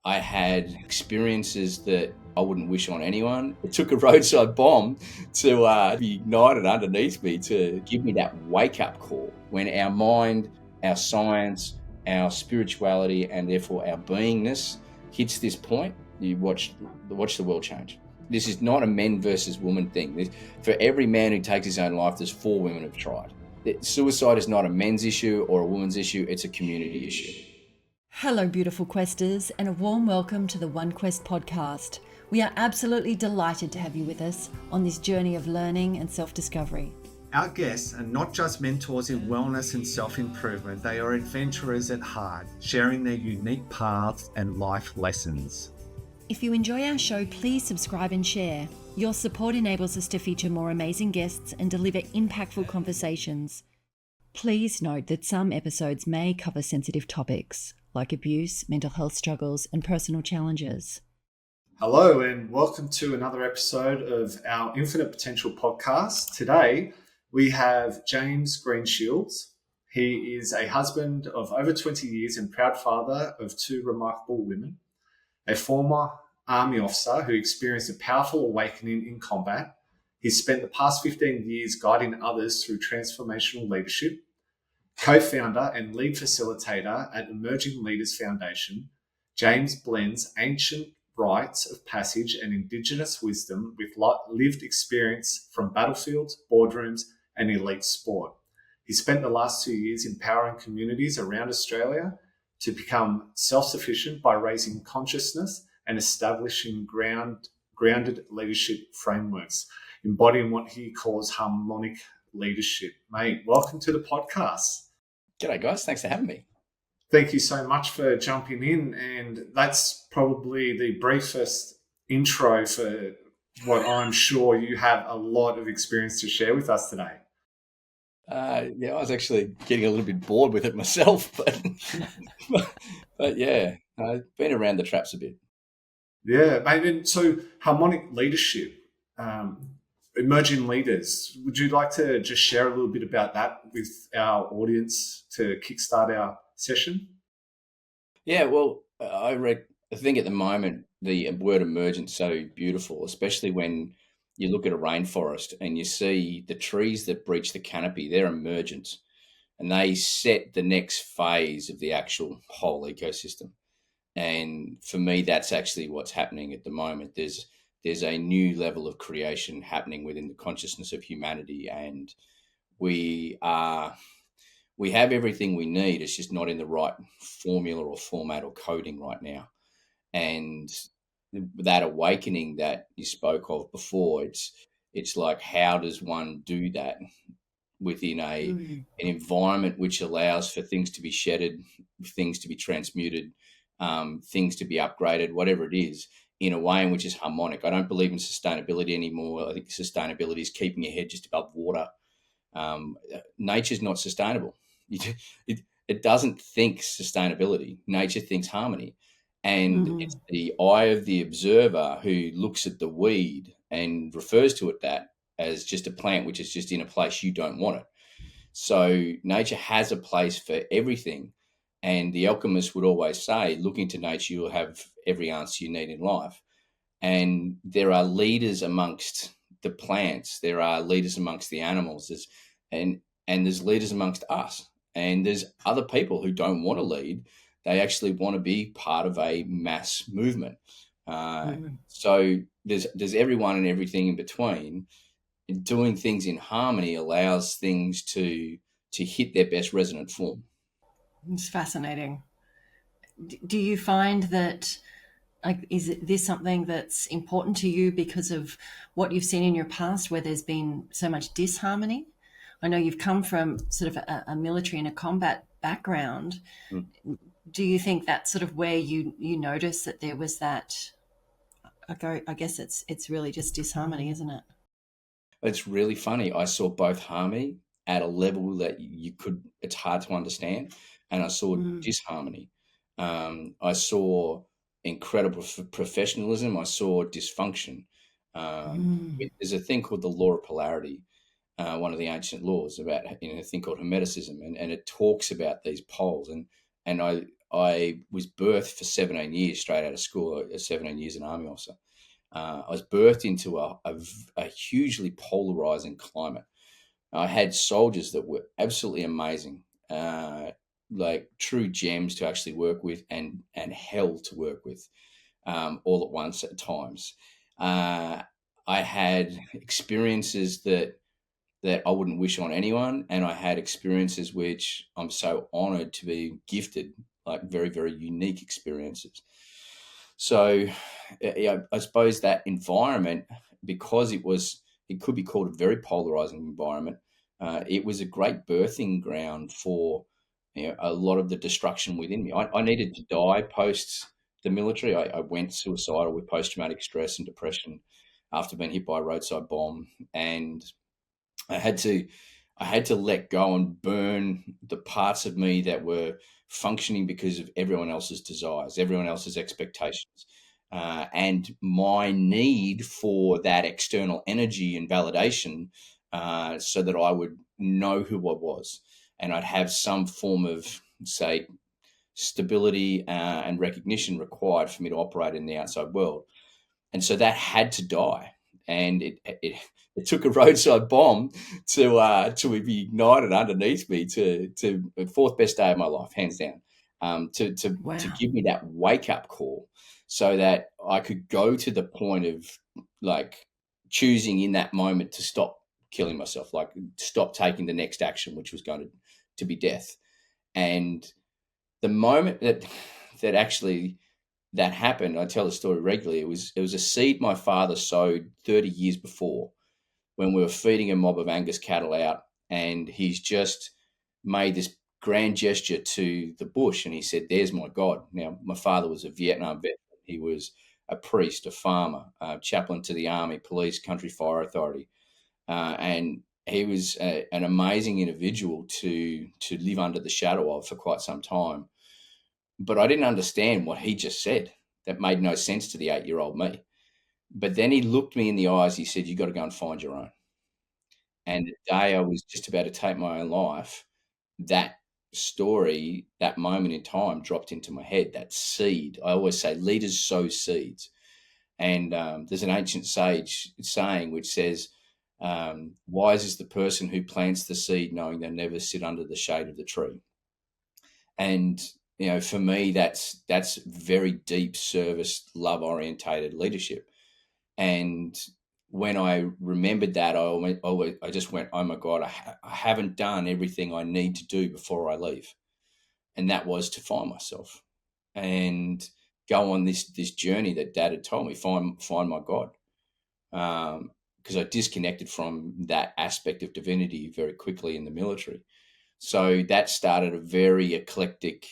I had experiences that I wouldn't wish on anyone. It took a roadside bomb to be ignited underneath me to give me that wake-up call when our mind, our science, our spirituality, and therefore our beingness hits this point. You watch the world change. This is not a men versus women thing. For every man who takes his own life, there's 4 women who've tried. Suicide is not a men's issue or a woman's issue. It's a community issue. Hello, beautiful questers, and a warm welcome to the OneQuest podcast. We are absolutely delighted to have you with us on this journey of learning and self-discovery. Our guests are not just mentors in wellness and self-improvement, they are adventurers at heart, sharing their unique paths and life lessons. If you enjoy our show, please subscribe and share. Your support enables us to feature more amazing guests and deliver impactful conversations. Please note that some episodes may cover sensitive topics like abuse, mental health struggles, and personal challenges. Hello, and welcome to another episode of our Infinite Potential podcast. Today, we have James Greenshields. He is a husband of over 20 years and proud father of 2 remarkable women, a former Army officer who experienced a powerful awakening in combat. He's spent the past 15 years guiding others through transformational leadership, co-founder and lead facilitator at Emergent Leaders Foundation. James blends ancient rites of passage and Indigenous wisdom with lived experience from battlefields, boardrooms, and elite sport. He spent the last 2 years empowering communities around Australia to become self-sufficient by raising consciousness and establishing grounded leadership frameworks, embodying what he calls harmonic leadership. Mate, welcome to the podcast. G'day, guys. Thanks for having me. Thank you so much for jumping in. And that's probably the briefest intro for what I'm sure you have a lot of experience to share with us today. I was actually getting a little bit bored with it myself, but yeah, I've been around the traps a bit. Yeah, mate. And so harmonic leadership, emerging leaders. Would you like to just share a little bit about that with our audience to kickstart our session? Yeah, well, I think at the moment the word emergent is so beautiful, especially when you look at a rainforest and you see the trees that breach the canopy, they're emergent, and they set the next phase of the actual whole ecosystem. And for me, that's actually what's happening at the moment. There's a new level of creation happening within the consciousness of humanity, and we have everything we need. It's just not in the right formula or format or coding right now. And that awakening that you spoke of before, it's like, how does one do that within an environment which allows for things to be shedded, things to be transmuted, things to be upgraded, whatever it is, in a way in which is harmonic. I don't believe in sustainability anymore. I think sustainability is keeping your head just above water. Nature's not sustainable. It doesn't think sustainability. Nature thinks harmony. And it's the eye of the observer who looks at the weed and refers to it that as just a plant which is just in a place you don't want it. So nature has a place for everything. And the alchemist would always say, look into nature, you'll have every answer you need in life. And there are leaders amongst the plants. There are leaders amongst the animals. And there's leaders amongst us. And there's other people who don't want to lead. They actually want to be part of a mass movement. So there's everyone and everything in between. Doing things in harmony allows things to hit their best resonant form. It's fascinating. Do you find that, is this something that's important to you because of what you've seen in your past where there's been so much disharmony? I know you've come from sort of a military and a combat background. Do you think that's sort of where you notice that there was that, I guess it's really just disharmony, isn't it? It's really funny. I saw both harmony at a level that it's hard to understand. And I saw disharmony. I saw incredible professionalism. I saw dysfunction. There's a thing called the law of polarity, one of the ancient laws about a thing called hermeticism, and it talks about these poles. And I was birthed for 17 years straight out of school, 17 years an army officer. I was birthed into a hugely polarizing climate. I had soldiers that were absolutely amazing, like true gems to actually work with, and hell to work with, all at once at times. I had experiences that I wouldn't wish on anyone, and I had experiences which I'm so honored to be gifted, like very, very unique experiences. So, yeah, I suppose that environment, because it could be called a very polarizing environment. It was a great birthing ground for, a lot of the destruction within me. I needed to die post the military. I went suicidal with post traumatic stress and depression after being hit by a roadside bomb, and I had to I had to let go and burn the parts of me that were functioning because of everyone else's desires, everyone else's expectations, and my need for that external energy and validation, so that I would know who I was, and I'd have some form of, say, stability, and recognition required for me to operate in the outside world. And so that had to die. And it took a roadside bomb to be ignited underneath me, to the fourth best day of my life, hands down, to Wow. give me that wake up call, so that I could go to the point of, like, choosing in that moment to stop killing myself, like stop taking the next action, which was going to be death. And the moment that actually that happened, I tell the story regularly. It was a seed my father sowed 30 years before, when we were feeding a mob of Angus cattle out, and he's just made this grand gesture to the bush, and he said, "There's my God." Now, my father was a Vietnam vet. He was a priest, a farmer, a chaplain to the army, police, country fire authority, and he was an amazing individual to live under the shadow of for quite some time. But I didn't understand what he just said. That made no sense to the 8-year-old me. But then he looked me in the eyes. He said, "You got to go and find your own." And the day I was just about to take my own life, that story, that moment in time dropped into my head, that seed. I always say leaders sow seeds. And there's an ancient sage saying which says, wise is the person who plants the seed knowing they'll never sit under the shade of the tree. And for me, that's very deep service, love orientated leadership. And when I remembered that, I just went, "Oh my God, I haven't done everything I need to do before I leave," and that was to find myself and go on this journey that Dad had told me, find my God, because I disconnected from that aspect of divinity very quickly in the military. So that started a very eclectic,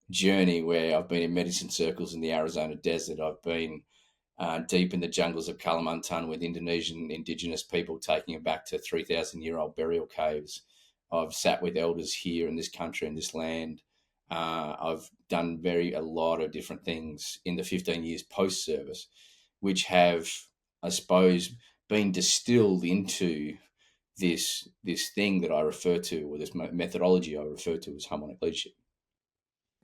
journey, where I've been in medicine circles in the Arizona desert. I've been deep in the jungles of Kalimantan with Indonesian indigenous people, taking them back to 3,000-year-old burial caves. I've sat with elders here in this country, in this land. I've done a lot of different things in the 15 years post service, which have, I suppose, been distilled into this thing that I refer to, or this methodology I refer to as harmonic leadership.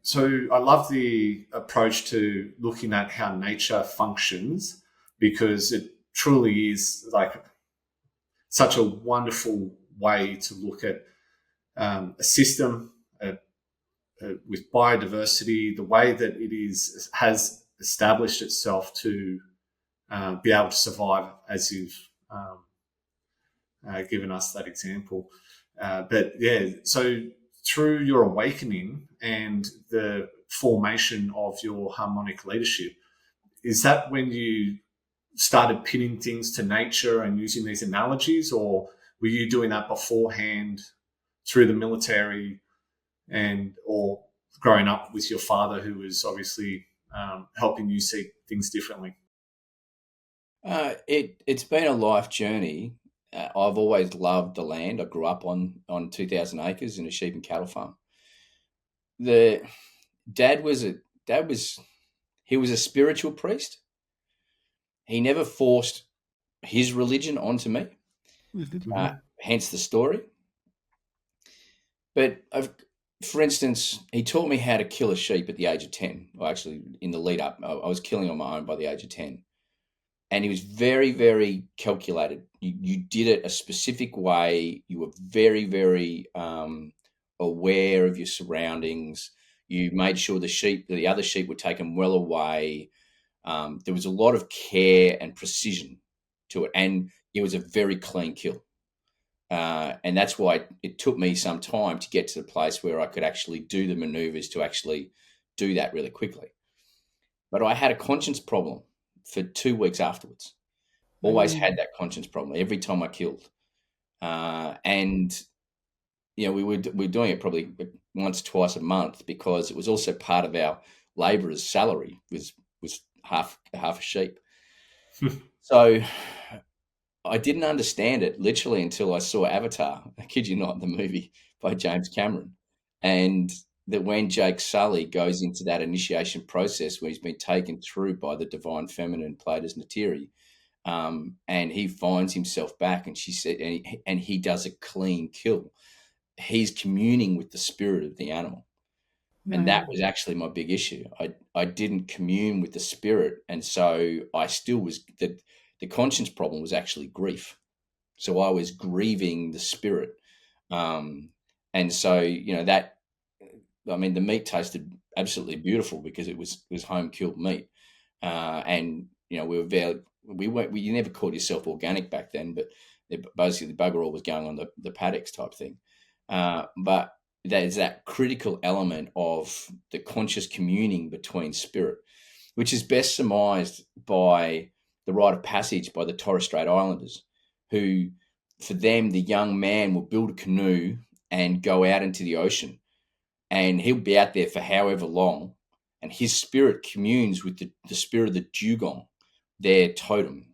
So I love the approach to looking at how nature functions, because it truly is like such a wonderful way to look at a system with biodiversity, the way that has established itself to be able to survive, as you've given us that example. But yeah, so through your awakening and the formation of your harmonic leadership, is that when you started pinning things to nature and using these analogies, or were you doing that beforehand through the military or growing up with your father, who was obviously helping you see things differently? It's been a life journey. I've always loved the land. I grew up on 2,000 acres in a sheep and cattle farm. The dad was a dad was he was a spiritual priest. He never forced his religion onto me. Mm-hmm. Hence the story. But for instance, he taught me how to kill a sheep at the age of 10. Well, actually, in the lead up, I was killing on my own by the age of 10. And he was very, very calculated. You did it a specific way. You were very, very aware of your surroundings. You made sure the other sheep were taken well away. There was a lot of care and precision to it. And it was a very clean kill. And that's why it took me some time to get to the place where I could actually do the maneuvers to actually do that really quickly. But I had a conscience problem for 2 weeks afterwards. Always had that conscience problem every time I killed. And, we were doing it probably once, twice a month, because it was also part of our labourers' salary was half a sheep. So I didn't understand it literally until I saw Avatar, I kid you not, the movie by James Cameron. And that when Jake Sully goes into that initiation process where he's been taken through by the divine feminine played as Natiri, and he finds himself back, and she said, and he does a clean kill. He's communing with the spirit of the animal. And that was actually my big issue. I didn't commune with the spirit. And so I still was, the conscience problem was actually grief. So I was grieving the spirit. And so, the meat tasted absolutely beautiful because it was home killed meat. And, you never called yourself organic back then, but basically the bugger all was going on the paddocks type thing. But there's that critical element of the conscious communing between spirit, which is best surmised by the rite of passage by the Torres Strait Islanders, who, for them, the young man will build a canoe and go out into the ocean, and he'll be out there for however long, and his spirit communes with the spirit of the dugong, their totem.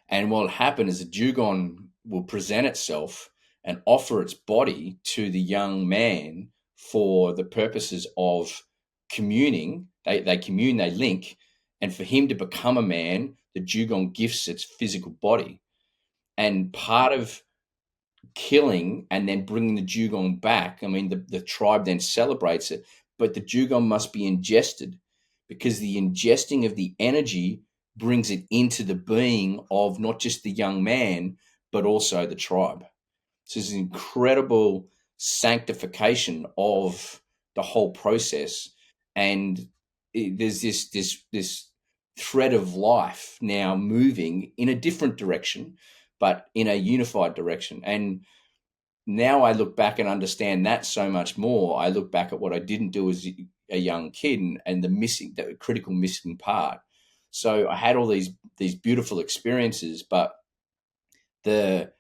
And what will happen is the dugong will present itself and offer its body to the young man for the purposes of communing. They commune, they link, and for him to become a man, the dugong gifts its physical body. And part of killing and then bringing the dugong back, the tribe then celebrates it, but the dugong must be ingested, because the ingesting of the energy brings it into the being of not just the young man, but also the tribe. So there's an incredible sanctification of the whole process. And there's this thread of life now moving in a different direction, but in a unified direction. And now I look back and understand that so much more. I look back at what I didn't do as a young kid and the critical missing part. So I had all these beautiful experiences, but the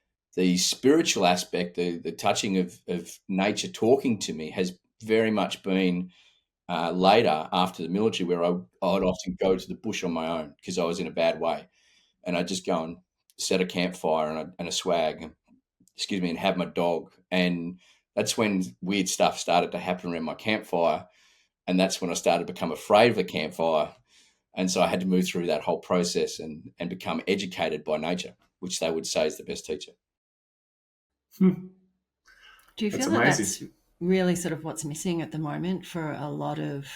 spiritual aspect, the touching of nature talking to me, has very much been later, after the military, where I'd often go to the bush on my own because I was in a bad way, and I'd just go and set a campfire and a swag, and have my dog. And that's when weird stuff started to happen around my campfire, and that's when I started to become afraid of a campfire. And so I had to move through that whole process and become educated by nature, which they would say is the best teacher. Do you feel that's really sort of what's missing at the moment for a lot of,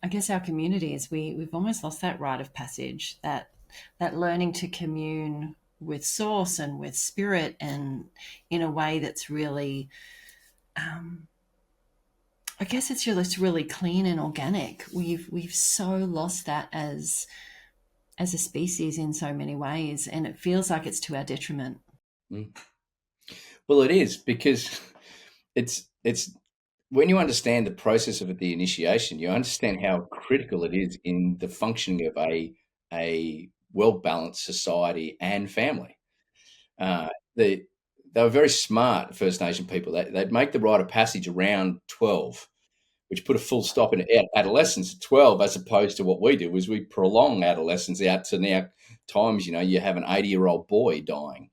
I guess, our communities? We've almost lost that rite of passage, that learning to commune with source and with spirit, and in a way that's really, I guess it's really clean and organic. We've so lost that as a species in so many ways, and it feels like it's to our detriment. Well, it is, because it's when you understand the process of the initiation, you understand how critical it is in the functioning of a well-balanced society and family. They were very smart, First Nation people. They'd make the rite of passage around 12, which put a full stop in adolescence at 12, as opposed to what we do is we prolong adolescence out to now times, you have an 80-year-old boy dying.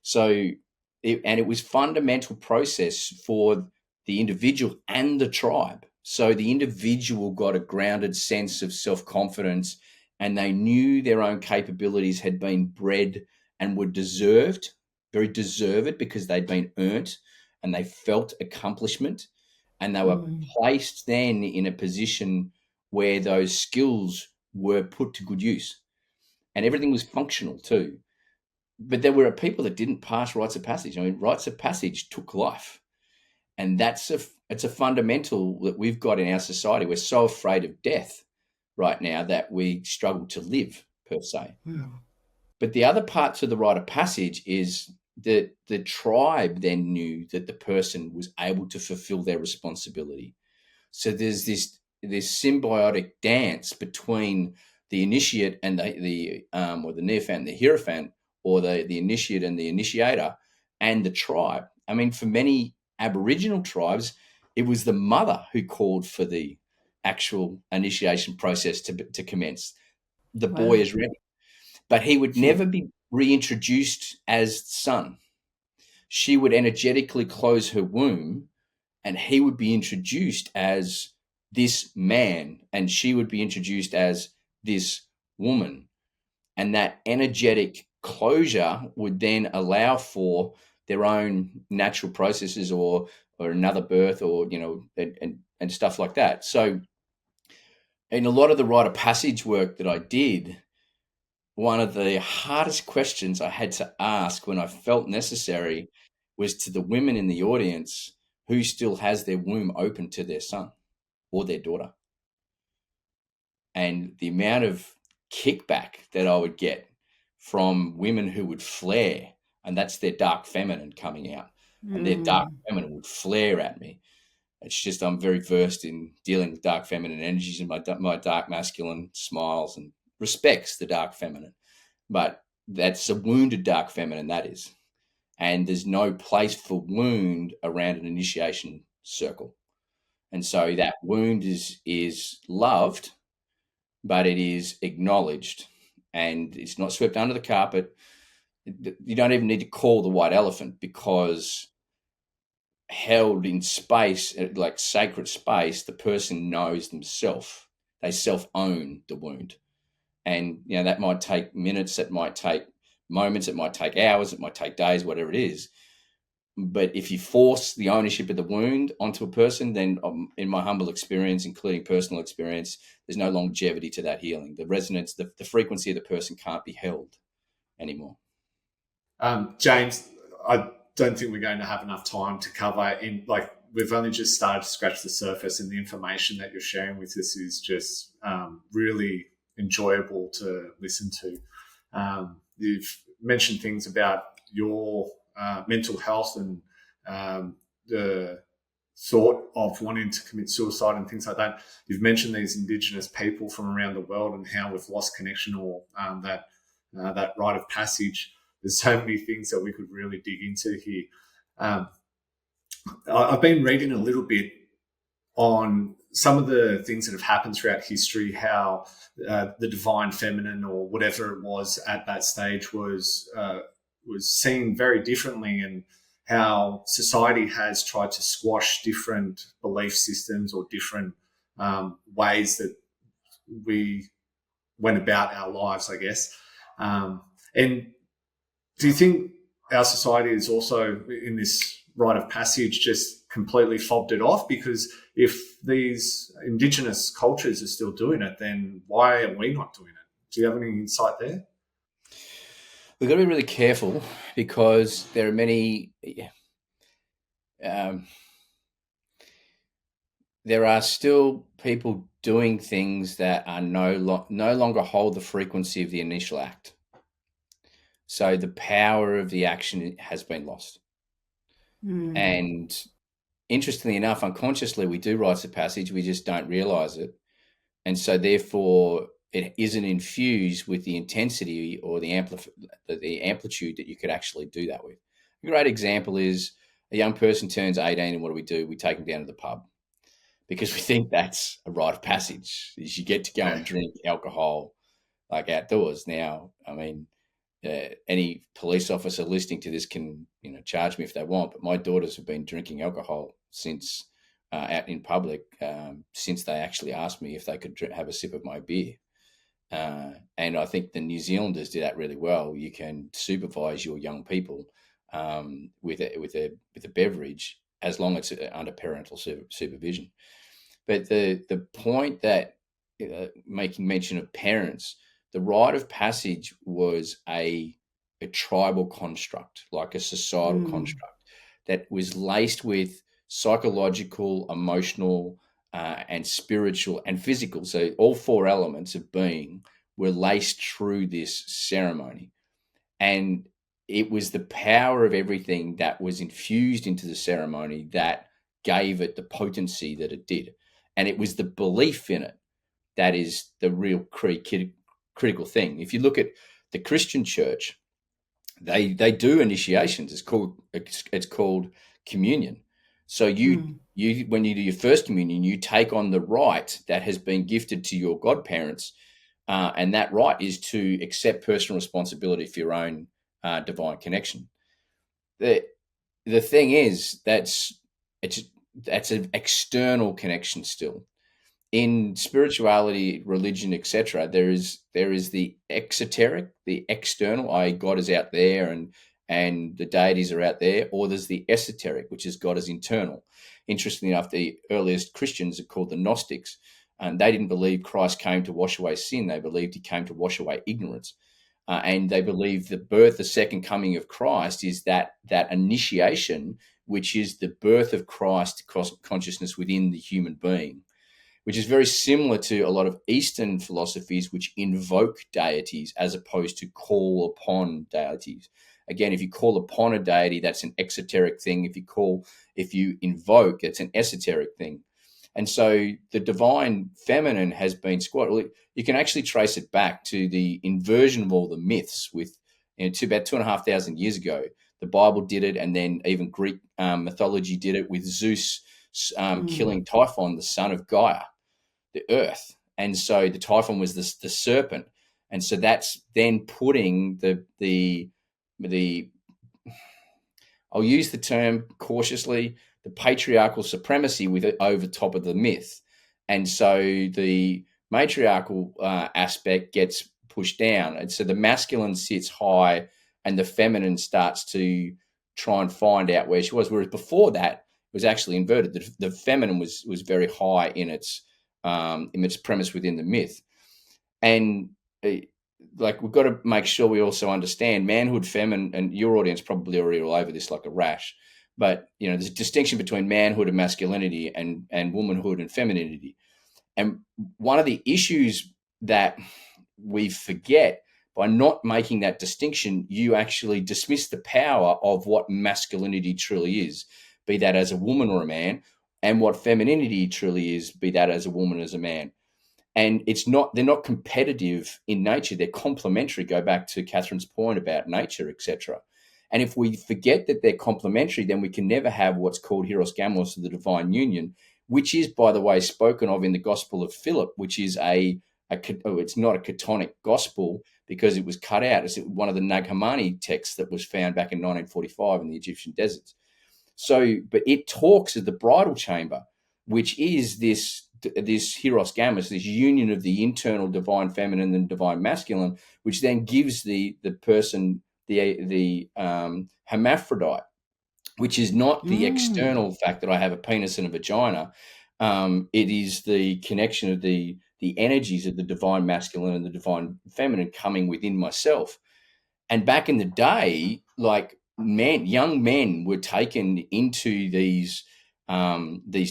So, it was fundamental process for the individual and the tribe. So the individual got a grounded sense of self-confidence, and they knew their own capabilities had been bred and were deserved, very deserved, because they'd been earned, and they felt accomplishment, and they were placed then in a position where those skills were put to good use, and everything was functional too. But there were people that didn't pass rites of passage. I mean, rites of passage took life, and it's a fundamental that we've got in our society. We're so afraid of death right now that we struggle to live, per se. But the other part to the rite of passage is that the tribe then knew that the person was able to fulfill their responsibility. So there's this symbiotic dance between the initiate and the or the neophyte and the hierophant, or the initiate and the initiator, and the tribe. I mean, for many Aboriginal tribes, it was the mother who called for the actual initiation process to commence. The boy is ready, but he would never be reintroduced as son. She would energetically close her womb, and he would be introduced as this man, and she would be introduced as this woman. And that energetic closure would then allow for their own natural processes, or another birth, or and stuff like that. So in a lot of the rite of passage work that I did, one of the hardest questions I had to ask when I felt necessary was to the women in the audience who still has their womb open to their son or their daughter. And the amount of kickback that I would get from women who would flare, and that's their dark feminine coming out, and their dark feminine would flare at me. It's just, I'm very versed in dealing with dark feminine energies, and my dark masculine smiles and respects the dark feminine. But that's a wounded dark feminine, that is. And there's no place for wound around an initiation circle. And so that wound is loved, but it is acknowledged, and it's not swept under the carpet. You don't even need to call the white elephant, because held in space, like sacred space, the person knows themselves. They self-own the wound. And, that might take minutes, it might take moments, it might take hours, it might take days, whatever it is. But if you force the ownership of the wound onto a person, then in my humble experience, including personal experience, there's no longevity to that healing. The resonance, the frequency of the person can't be held anymore. James, I don't think we're going to have enough time to cover we've only just started to scratch the surface, and the information that you're sharing with us is just really enjoyable to listen to. You've mentioned things about your mental health and the thought of wanting to commit suicide and things like that. You've mentioned these Indigenous people from around the world and how we've lost connection, or that rite of passage. There's so many things that we could really dig into here. I've been reading a little bit on some of the things that have happened throughout history, how the divine feminine, or whatever it was at that stage, was seen very differently, and how society has tried to squash different belief systems or different ways that we went about our lives, I guess. And do you think our society is also in this rite of passage just completely fobbed it off? Because if these Indigenous cultures are still doing it, then why are we not doing it? Do you have any insight there? We've got to be really careful, because there are many. There are still people doing things that are no longer hold the frequency of the initial act. So the power of the action has been lost. And interestingly enough, unconsciously, we do rites of passage, we just don't realize it. And so therefore, it isn't infused with the intensity or the amplitude that you could actually do that with. A great example is a young person turns 18, and what do? We take them down to the pub, because we think that's a rite of passage, is you get to go and drink alcohol like outdoors. Now, I mean, any police officer listening to this can, charge me if they want, but my daughters have been drinking alcohol since out in public, since they actually asked me if they could have a sip of my beer. And I think the New Zealanders do that really well. You can supervise your young people with a beverage, as long as it's under parental supervision. But the point that making mention of parents, the rite of passage was a tribal construct, like a societal Mm. construct that was laced with psychological, emotional, and spiritual and physical. So all four elements of being were laced through this ceremony. And it was the power of everything that was infused into the ceremony that gave it the potency that it did. And it was the belief in it that is the real critical thing. If you look at the Christian church, they do initiations. It's called communion. So you when you do your first communion, you take on the right that has been gifted to your godparents, and that right is to accept personal responsibility for your own divine connection. The the thing is that's an external connection still. In spirituality, religion, etc., there is the exoteric, the external, i.e., God is out there and the deities are out there, or there's the esoteric, which is God is internal. Interestingly enough, the earliest Christians are called the Gnostics, and they didn't believe Christ came to wash away sin. They believed he came to wash away ignorance. And they believe the second coming of Christ is that initiation, which is the birth of Christ consciousness within the human being, which is very similar to a lot of Eastern philosophies, which invoke deities as opposed to call upon deities. Again, if you call upon a deity, that's an exoteric thing. If you invoke, it's an esoteric thing. And so the divine feminine has been squatted. You can actually trace it back to the inversion of all the myths to about 2,500 years ago. The Bible did it, and then even Greek mythology did it with Zeus killing Typhon, the son of Gaia, the earth. And so the Typhon was the serpent. And so that's then putting the I'll use the term cautiously, the patriarchal supremacy with it over top of the myth. And so the matriarchal aspect gets pushed down. And so the masculine sits high and the feminine starts to try and find out where she was. Whereas before that, it was actually inverted. The feminine was very high in its premise within the myth. And like, we've got to make sure we also understand manhood, feminine, and your audience probably already all over this like a rash. But there's a distinction between manhood and masculinity, and womanhood and femininity. And one of the issues that we forget, by not making that distinction, you actually dismiss the power of what masculinity truly is, be that as a woman or a man, and what femininity truly is, be that as a woman or as a man. And they're not competitive in nature. They're complementary. Go back to Catherine's point about nature, etc. And if we forget that they're complementary, then we can never have what's called hieros gamos, the divine union, which is, by the way, spoken of in the Gospel of Philip, which is it's not a Catonic gospel because it was cut out. It's one of the Nag Hammadi texts that was found back in 1945 in the Egyptian deserts. So, but it talks of the bridal chamber, which is this hieros gamos, this union of the internal divine feminine and divine masculine, which then gives the person the hermaphrodite, which is not the external fact that I have a penis and a vagina. It is the connection of the energies of the divine masculine and the divine feminine coming within myself. And back in the day, like young men were taken into these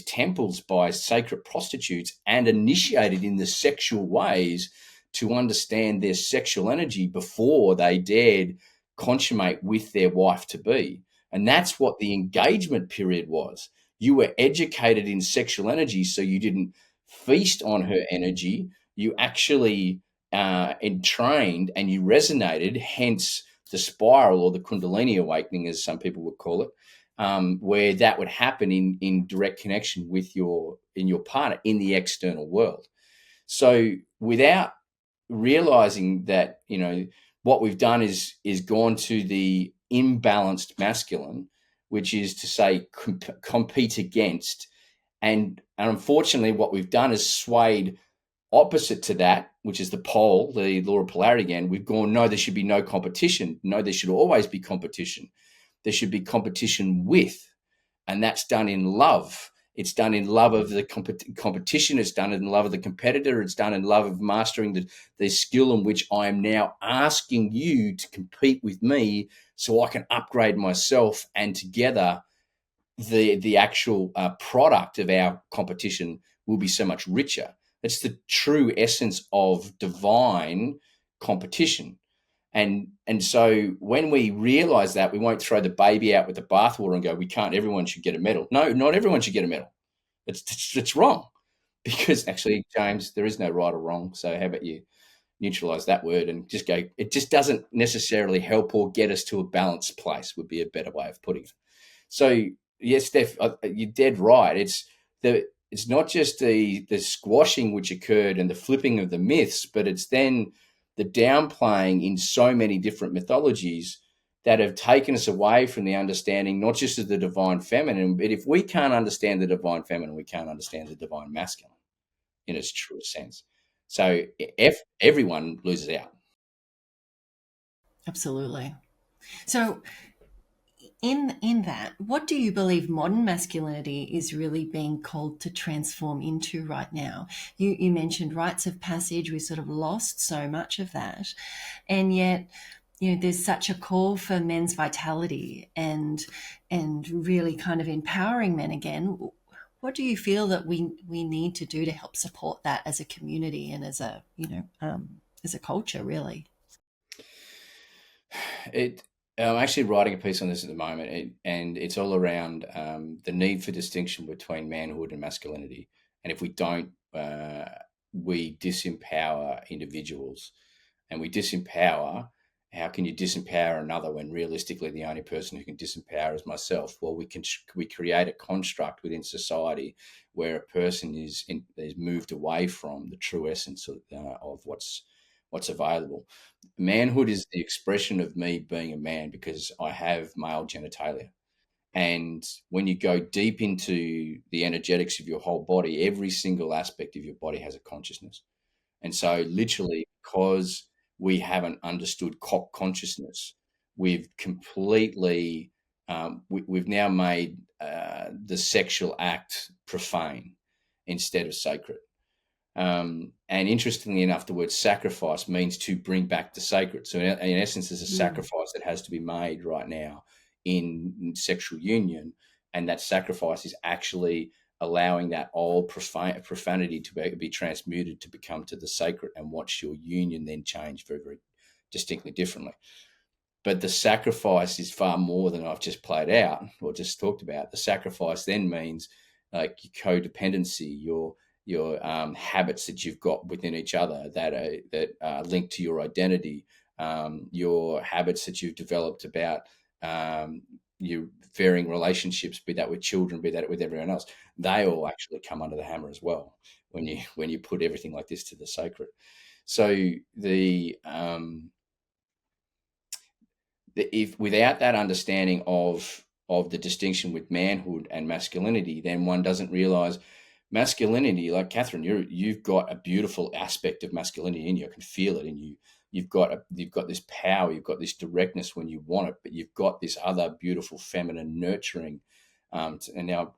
temples by sacred prostitutes and initiated in the sexual ways to understand their sexual energy before they dared consummate with their wife to be. And that's what the engagement period was. You were educated in sexual energy, so you didn't feast on her energy. You actually entrained and you resonated, hence the spiral or the Kundalini awakening, as some people would call it, where that would happen in direct connection with your partner in the external world. So without realizing that, what we've done is gone to the imbalanced masculine, which is to say compete against. And unfortunately, what we've done is swayed opposite to that, which is the pole, the law of polarity again. We've gone, no, there should be no competition. No, there should always be competition. there should be competition with, and that's done in love. It's done in love of the competition. It's done in love of the competitor. It's done in love of mastering the skill in which I am now asking you to compete with me so I can upgrade myself, and together the actual product of our competition will be so much richer. It's the true essence of divine competition. And so when we realize that, we won't throw the baby out with the bathwater and go, we can't, everyone should get a medal. No, not everyone should get a medal. It's wrong, because actually, James, there is no right or wrong. So how about you neutralize that word and just go, it just doesn't necessarily help or get us to a balanced place, would be a better way of putting it. So yes, Steph, you're dead right. It's not just the squashing which occurred and the flipping of the myths, but it's then the downplaying in so many different mythologies that have taken us away from the understanding, not just of the divine feminine, but if we can't understand the divine feminine, we can't understand the divine masculine in its truest sense. So everyone loses out. Absolutely. So in that, what do you believe modern masculinity is really being called to transform into right now? You mentioned rites of passage. We sort of lost so much of that, and yet, there's such a call for men's vitality and really kind of empowering men again. What do you feel that we need to do to help support that as a community and as a as a culture, really? I'm actually writing a piece on this at the moment, and it's all around the need for distinction between manhood and masculinity. And if we don't, we disempower individuals, and we disempower. How can you disempower another when realistically the only person who can disempower is myself? Well, we create a construct within society where a person is moved away from the true essence of what's available. Manhood is the expression of me being a man because I have male genitalia. And when you go deep into the energetics of your whole body, every single aspect of your body has a consciousness. And so, literally, because we haven't understood consciousness, we've completely, we've now made the sexual act profane instead of sacred. And interestingly enough, the word sacrifice means to bring back the sacred. So in essence, there's a sacrifice that has to be made right now in sexual union. And that sacrifice is actually allowing that old profanity to be transmuted to become to the sacred, and watch your union then change very, very distinctly differently. But the sacrifice is far more than I've just played out or just talked about. The sacrifice then means like your codependency, your habits that you've got within each other that are linked to your identity, your habits that you've developed about your varying relationships, be that with children, be that with everyone else. They all actually come under the hammer as well when you put everything like this to the sacred. So if without that understanding of the distinction with manhood and masculinity, then one doesn't realize masculinity. Like Catherine, you've got a beautiful aspect of masculinity in you. I can feel it in you. You've got this power. You've got this directness when you want it, but you've got this other beautiful feminine nurturing. And now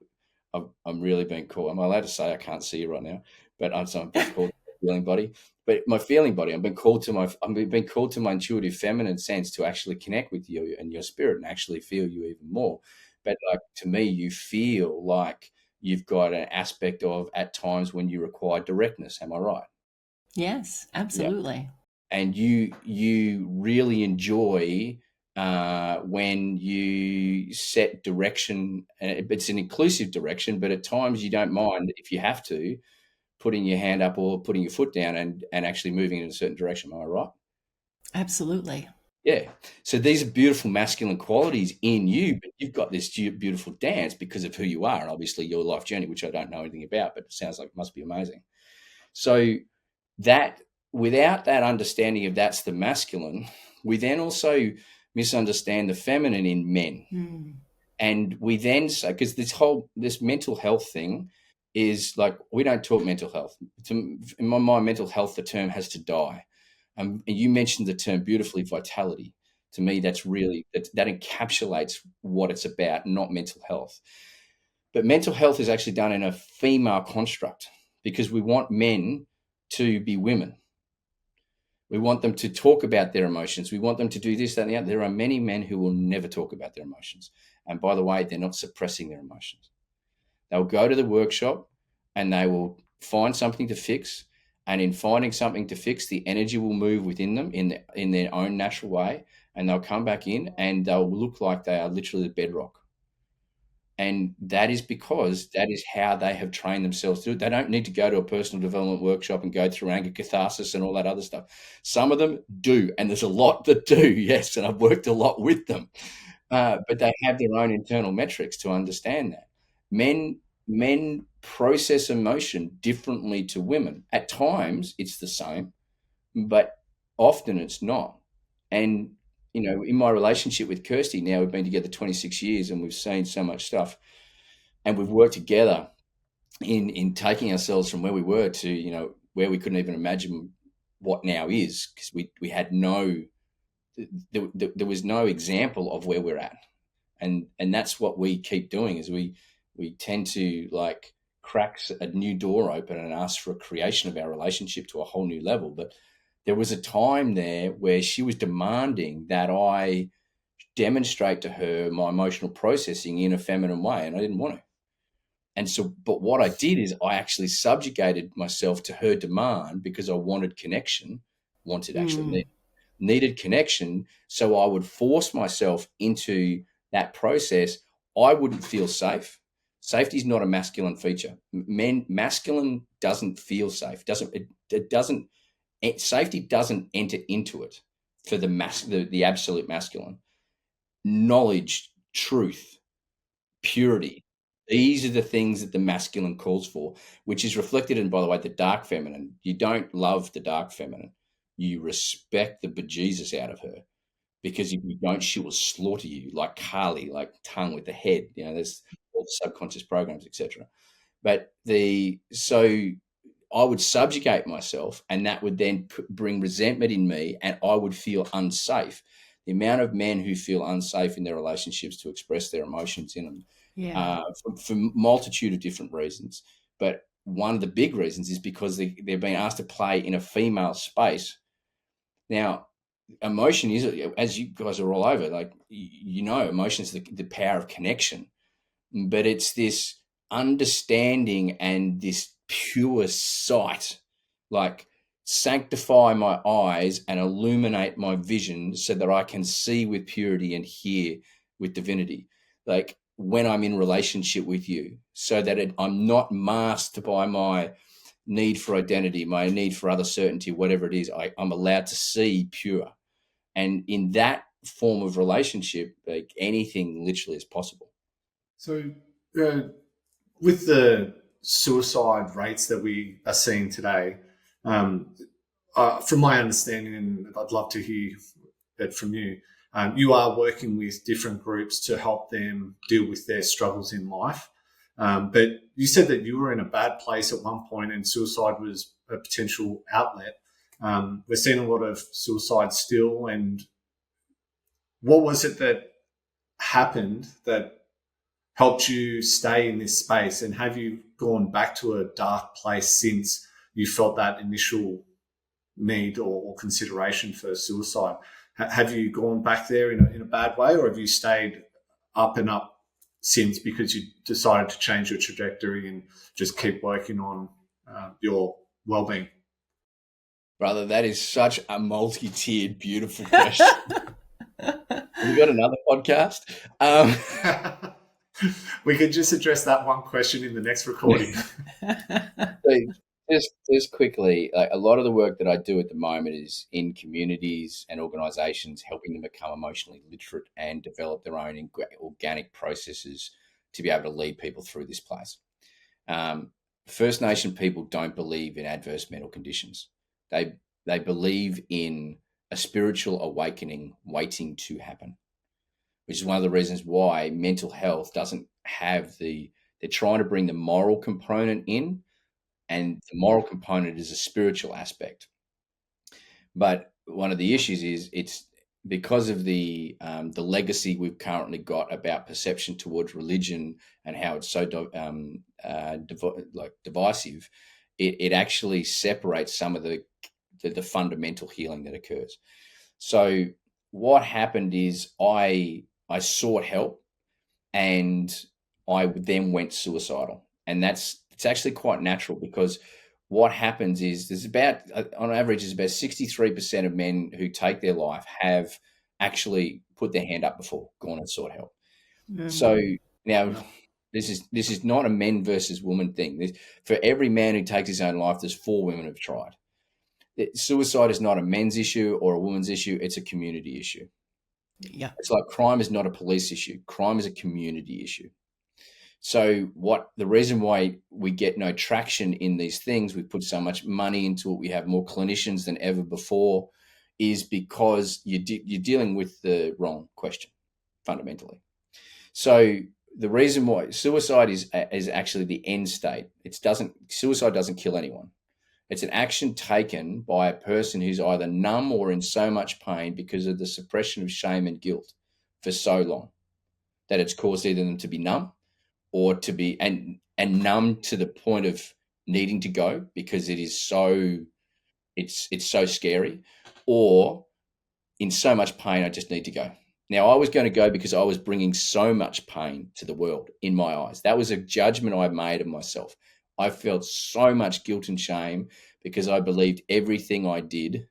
I'm really being called. Am I allowed to say I can't see you right now? But I'm being called feeling body. But my feeling body, I've been called to my intuitive feminine sense to actually connect with you and your spirit and actually feel you even more. But like to me, you feel like you've got an aspect of at times when you require directness. Am I right? Yes, Yeah. absolutely. And you really enjoy when you set direction. It's an inclusive direction, but at times you don't mind if you have to putting your hand up or putting your foot down and actually moving in a certain direction. Am I right? Absolutely. Yeah. So these are beautiful masculine qualities in you, but you've got this beautiful dance because of who you are and obviously your life journey, which I don't know anything about, but it sounds like it must be amazing. So that without that understanding of that's the masculine, we then also misunderstand the feminine in men. And we then say, because this mental health thing is like, we don't talk mental health. In my mind, mental health, the term has to die. And you mentioned the term beautifully, vitality. To me, that's really, that encapsulates what it's about, not mental health. But mental health is actually done in a female construct because we want men to be women. We want them to talk about their emotions. We want them to do this, that, and the other. There are many men who will never talk about their emotions. And by the way, they're not suppressing their emotions. They'll go to the workshop and they will find something to fix. And in finding something to fix, the energy will move within them in their own natural way. And they'll come back in and they'll look like they are literally the bedrock. And that is because that is how they have trained themselves to do it. They don't need to go to a personal development workshop and go through anger catharsis and all that other stuff. Some of them do, and there's a lot that do, yes, and I've worked a lot with them. But they have their own internal metrics to understand that. Men process emotion differently to women. At times, it's the same, but often it's not. And in my relationship with Kirsty, now we've been together 26 years and we've seen so much stuff, and we've worked together in taking ourselves from where we were to, where we couldn't even imagine what now is, because we had there was no example of where we're at. And that's what we keep doing is we tend to like crack a new door open and ask for a creation of our relationship to a whole new level. But there was a time there where she was demanding that I demonstrate to her my emotional processing in a feminine way, and I didn't want to. And so, but what I did is I actually subjugated myself to her demand because I wanted connection, needed connection. So I would force myself into that process. I wouldn't feel safe. Safety is not a masculine feature. Masculine doesn't feel safe. Safety doesn't enter into it for the absolute masculine. Knowledge, truth, purity. These are the things that the masculine calls for, which is reflected in, by the way, the dark feminine. You don't love the dark feminine. You respect the bejesus out of her, because if you don't, she will slaughter you like Kali, like tongue with the head. There's all the subconscious programs, etc. But so I would subjugate myself, and that would then bring resentment in me, and I would feel unsafe. The amount of men who feel unsafe in their relationships to express their emotions in them, for multitude of different reasons. But one of the big reasons is because they've been asked to play in a female space. Now, emotion is, as you guys are all over, like, emotion is the power of connection, but it's this understanding and this pure sight, like sanctify my eyes and illuminate my vision so that I can see with purity and hear with divinity. Like when I'm in relationship with you, so that I'm not masked by my need for identity, my need for other certainty, whatever it is, I'm allowed to see pure. And in that form of relationship, like anything literally is possible. So with the suicide rates that we are seeing today, from my understanding, and I'd love to hear it from you, you are working with different groups to help them deal with their struggles in life. But you said that you were in a bad place at one point and suicide was a potential outlet. We're seeing a lot of suicide still. And what was it that happened that helped you stay in this space? And have you gone back to a dark place since you felt that initial need or consideration for suicide? Have you gone back there in a bad way, or have you stayed up and up since because you decided to change your trajectory and just keep working on your well-being? Brother, that is such a multi-tiered, beautiful question. Have you got another podcast? We could just address that one question in the next recording. Just quickly, like a lot of the work that I do at the moment is in communities and organizations, helping them become emotionally literate and develop their own organic processes to be able to lead people through this place. First Nation people don't believe in adverse mental conditions. They believe in a spiritual awakening waiting to happen, which is one of the reasons why mental health doesn't have they're trying to bring the moral component in, and the moral component is a spiritual aspect. But one of the issues is because of the legacy we've currently got about perception towards religion and how it's so divisive, it actually separates some of the fundamental healing that occurs. So what happened is I sought help, and I then went suicidal, and it's actually quite natural, because what happens is there's about, on average, is about 63% of men who take their life have actually put their hand up before, gone and sought help. So now, this is not a men versus women thing. For every man who takes his own life, there's 4 women who've tried. Suicide is not a men's issue or a woman's issue; it's a community issue. Yeah. It's like crime is not a police issue. Crime is a community issue. So the reason why we get no traction in these things, we put so much money into it, we have more clinicians than ever before, is because you're dealing with the wrong question fundamentally. So the reason why suicide is actually the end state. Suicide doesn't kill anyone. It's an action taken by a person who's either numb or in so much pain because of the suppression of shame and guilt for so long that it's caused either them to be numb or to be and numb to the point of needing to go because it is so it's so scary, or in so much pain I just need to go. Now, I was going to go because I was bringing so much pain to the world in my eyes. That was a judgment I made of myself. I felt so much guilt and shame because I believed everything I did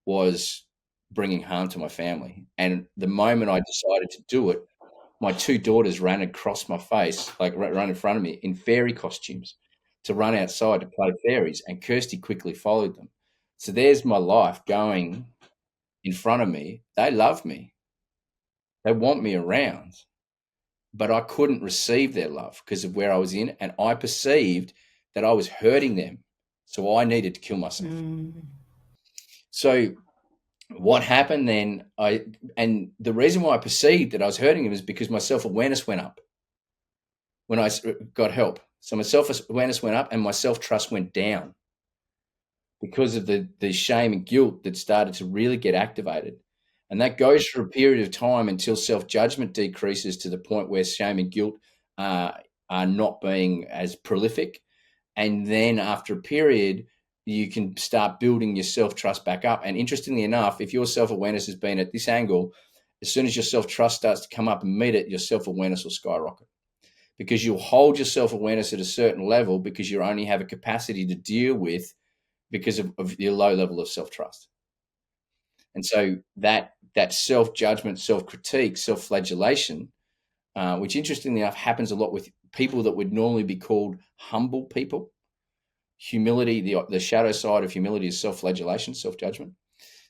was bringing harm to my family. And the moment I decided to do it, my 2 daughters ran across my face, like run in front of me in fairy costumes to run outside to play fairies, and Kirsty quickly followed them. So there's my life going in front of me. They love me. They want me around, but I couldn't receive their love because of where I was in, and I perceived that I was hurting them. So I needed to kill myself. So what happened then, and the reason why I perceived that I was hurting them is because my self-awareness went up when I got help. So my self-awareness went up and my self-trust went down because of the shame and guilt that started to really get activated. And that goes for a period of time until self-judgment decreases to the point where shame and guilt are not being as prolific. And then after a period, you can start building your self-trust back up. And interestingly enough, if your self-awareness has been at this angle, as soon as your self-trust starts to come up and meet it, your self-awareness will skyrocket, because you'll hold your self-awareness at a certain level because you only have a capacity to deal with because of your low level of self-trust. And so that self-judgment, self-critique, self-flagellation, which interestingly enough happens a lot with people that would normally be called humble people. Humility, the shadow side of humility is self-flagellation, self-judgment.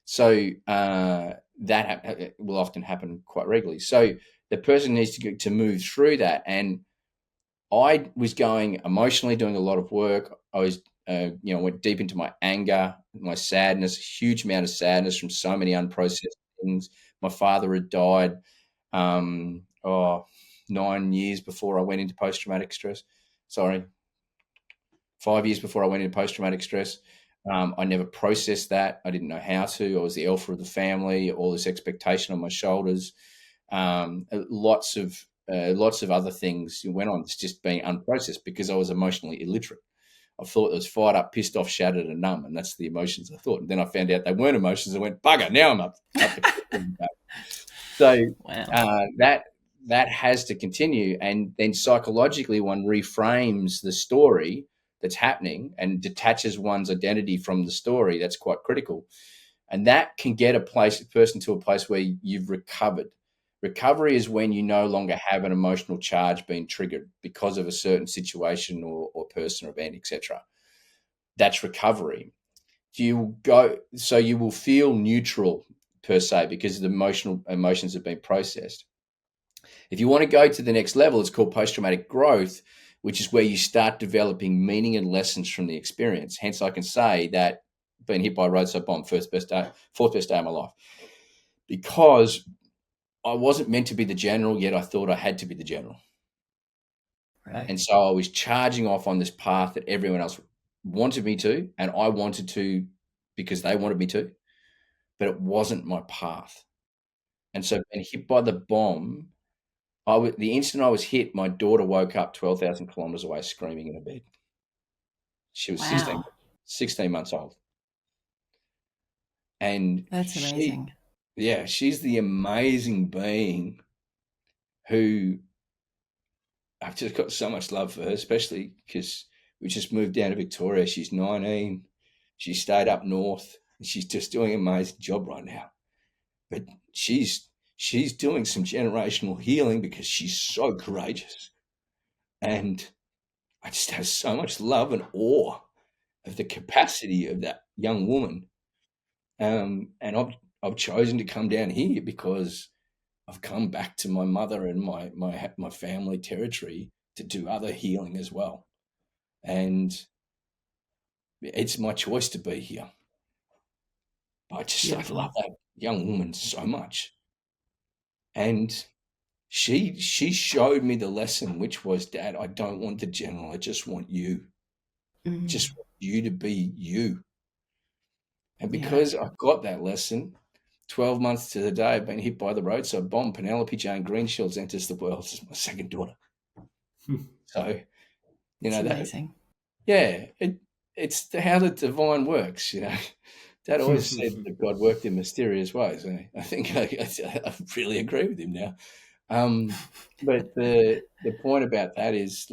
So that will often happen quite regularly. So the person needs to move through that. And I was going emotionally, doing a lot of work. I was, went deep into my anger, my sadness, a huge amount of sadness from so many unprocessed things. My father had died 9 years before I went into post-traumatic stress. 5 years before I went into post-traumatic stress. I never processed that. I didn't know how to. I was the alpha of the family, all this expectation on my shoulders, lots of other things went on. It's just being unprocessed because I was emotionally illiterate. I thought it was fired up, pissed off, shattered, and numb, and that's the emotions I thought. And then I found out they weren't emotions. I went, bugger, now I'm up. So wow. That has to continue. And then psychologically, one reframes the story that's happening and detaches one's identity from the story. That's quite critical. And that can get a person to a place where you've recovered. Recovery is when you no longer have an emotional charge being triggered because of a certain situation or person or event, etc. That's recovery. You will feel neutral per se because the emotions have been processed. If you want to go to the next level, it's called post-traumatic growth, which is where you start developing meaning and lessons from the experience. Hence, I can say that being hit by a roadside bomb, fourth best day of my life, because I wasn't meant to be the general, yet I thought I had to be the general. Right. And so I was charging off on this path that everyone else wanted me to, and I wanted to because they wanted me to, but it wasn't my path. And so being hit by the bomb, the instant I was hit, my daughter woke up 12,000 kilometers away screaming in her bed. She was Wow, 16 months old. And that's amazing. she's the amazing being who I've just got so much love for her, especially because we just moved down to Victoria. She's 19. She stayed up north and she's just doing an amazing job right now. But she's doing some generational healing because she's so courageous. And I just have so much love and awe of the capacity of that young woman. And I've chosen to come down here because I've come back to my mother and my family territory to do other healing as well. And it's my choice to be here. I love Beautiful. that young woman so much. And she showed me the lesson, which was, Dad, I don't want the general. I just want you. Mm, Just want you to be you. And yeah. because I got that lesson, 12 months to the day, I've been hit by the roadside bomb. Penelope Jane Greenshields enters the world as my second daughter. So, It's that, amazing. yeah, it's how the divine works. Dad always said that God worked in mysterious ways. And I think I really agree with him now. But the point about that is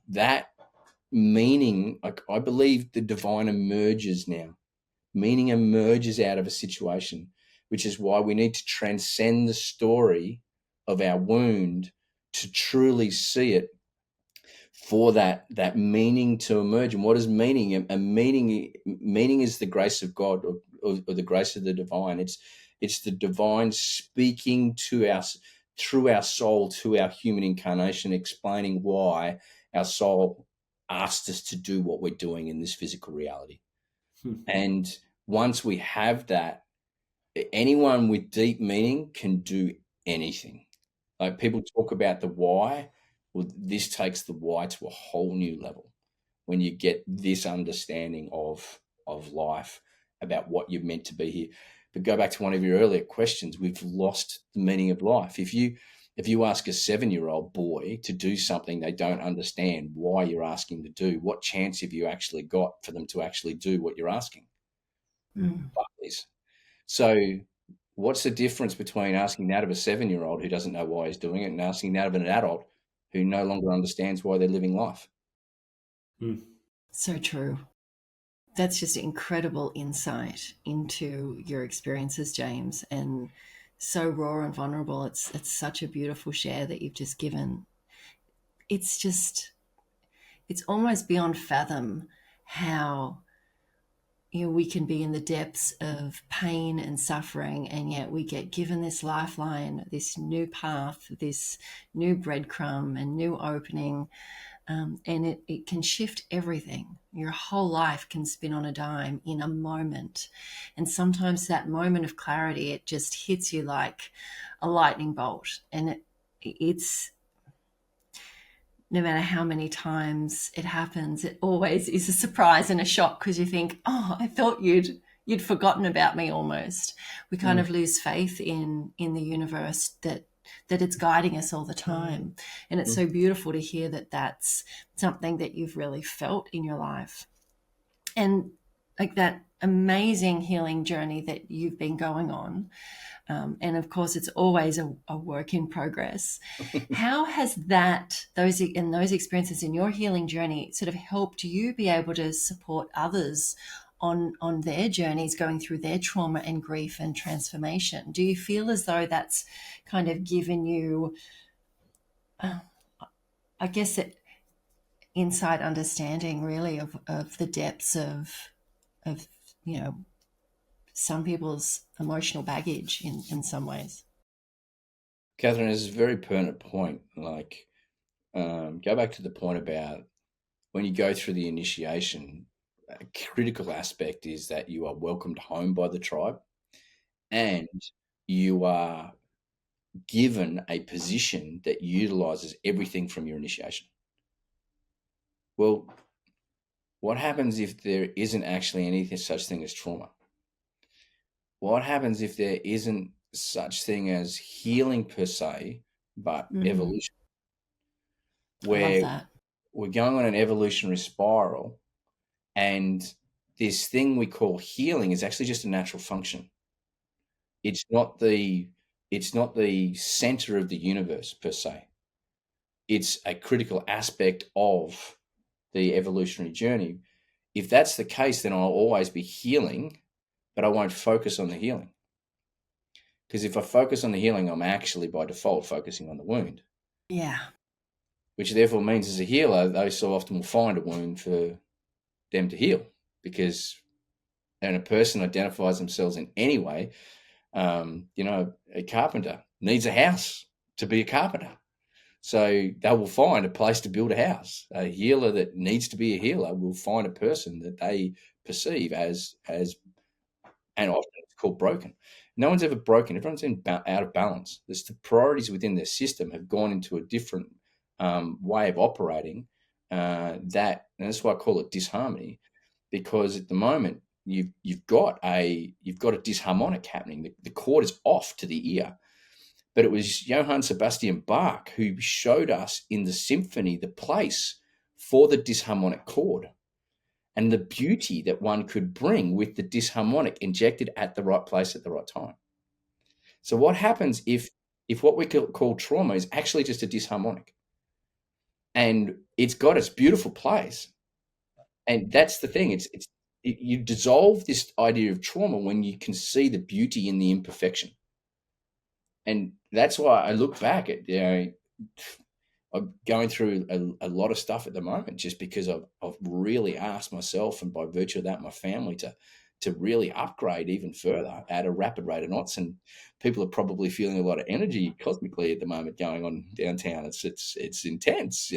that meaning, like I believe the divine emerges now. Meaning emerges out of a situation, which is why we need to transcend the story of our wound to truly see it for that meaning to emerge. And what is meaning? A meaning is the grace of God or the grace of the divine. It's the divine speaking to us through our soul to our human incarnation, explaining why our soul asked us to do what we're doing in this physical reality. And once we have that, anyone with deep meaning can do anything. Like people talk about the why. Well, this takes the why to a whole new level when you get this understanding of life about what you're meant to be here. But go back to one of your earlier questions. We've lost the meaning of life. If you ask a 7-year-old boy to do something they don't understand why you're asking to do, what chance have you actually got for them to actually do what you're asking? Mm. Barclays. So, what's the difference between asking that of a 7-year-old who doesn't know why he's doing it and asking that of an adult who no longer understands why they're living life? So true. That's just incredible insight into your experiences, James, and so raw and vulnerable. It's such a beautiful share that you've just given. It's just it's almost beyond fathom how we can be in the depths of pain and suffering, and yet we get given this lifeline, this new path, this new breadcrumb and new opening. And it can shift everything. Your whole life can spin on a dime in a moment. And sometimes that moment of clarity, it just hits you like a lightning bolt. And it's no matter how many times it happens, it always is a surprise and a shock because you think, oh, I thought you'd forgotten about me almost. We kind Mm. of lose faith in the universe that it's guiding us all the time. And it's Mm. so beautiful to hear that that's something that you've really felt in your life. And like that amazing healing journey that you've been going on. And of course, it's always a work in progress. How has those experiences in your healing journey sort of helped you be able to support others on their journeys going through their trauma and grief and transformation? Do you feel as though that's kind of given you, I guess, it inside understanding really of the depths of you know some people's emotional baggage in some ways? Catherine, this is a very pertinent point. Go back to the point about when you go through the initiation, a critical aspect is that you are welcomed home by the tribe and you are given a position that utilizes everything from your initiation. Well, what happens if there isn't actually anything such thing as trauma? What happens if there isn't such thing as healing per se, but Mm, evolution, I love where that. we're going on an evolutionary spiral, and this thing we call healing is actually just a natural function. It's not the center of the universe per se. It's a critical aspect of the evolutionary journey. If that's the case, then I'll always be healing, but I won't focus on the healing. Because if I focus on the healing, I'm actually by default focusing on the wound, Yeah. which therefore means as a healer, they so often will find a wound for them to heal. Because when a person identifies themselves in any way, a carpenter needs a house to be a carpenter. So they will find a place to build a house. A healer that needs to be a healer will find a person that they perceive as, and often it's called broken. No one's ever broken. Everyone's out of balance. The priorities within their system have gone into a different way of operating. And that's why I call it disharmony, because at the moment you've got a disharmonic happening. The chord is off to the ear. But it was Johann Sebastian Bach who showed us in the symphony the place for the disharmonic chord and the beauty that one could bring with the disharmonic injected at the right place at the right time. So what happens if what we call trauma is actually just a disharmonic, and it's got its beautiful place? And that's the thing. You dissolve this idea of trauma when you can see the beauty in the imperfection. And that's why I look back at, I'm going through a lot of stuff at the moment, just because I've really asked myself, and by virtue of that, my family, to really upgrade even further at a rapid rate of knots. And people are probably feeling a lot of energy cosmically at the moment going on downtown. It's intense,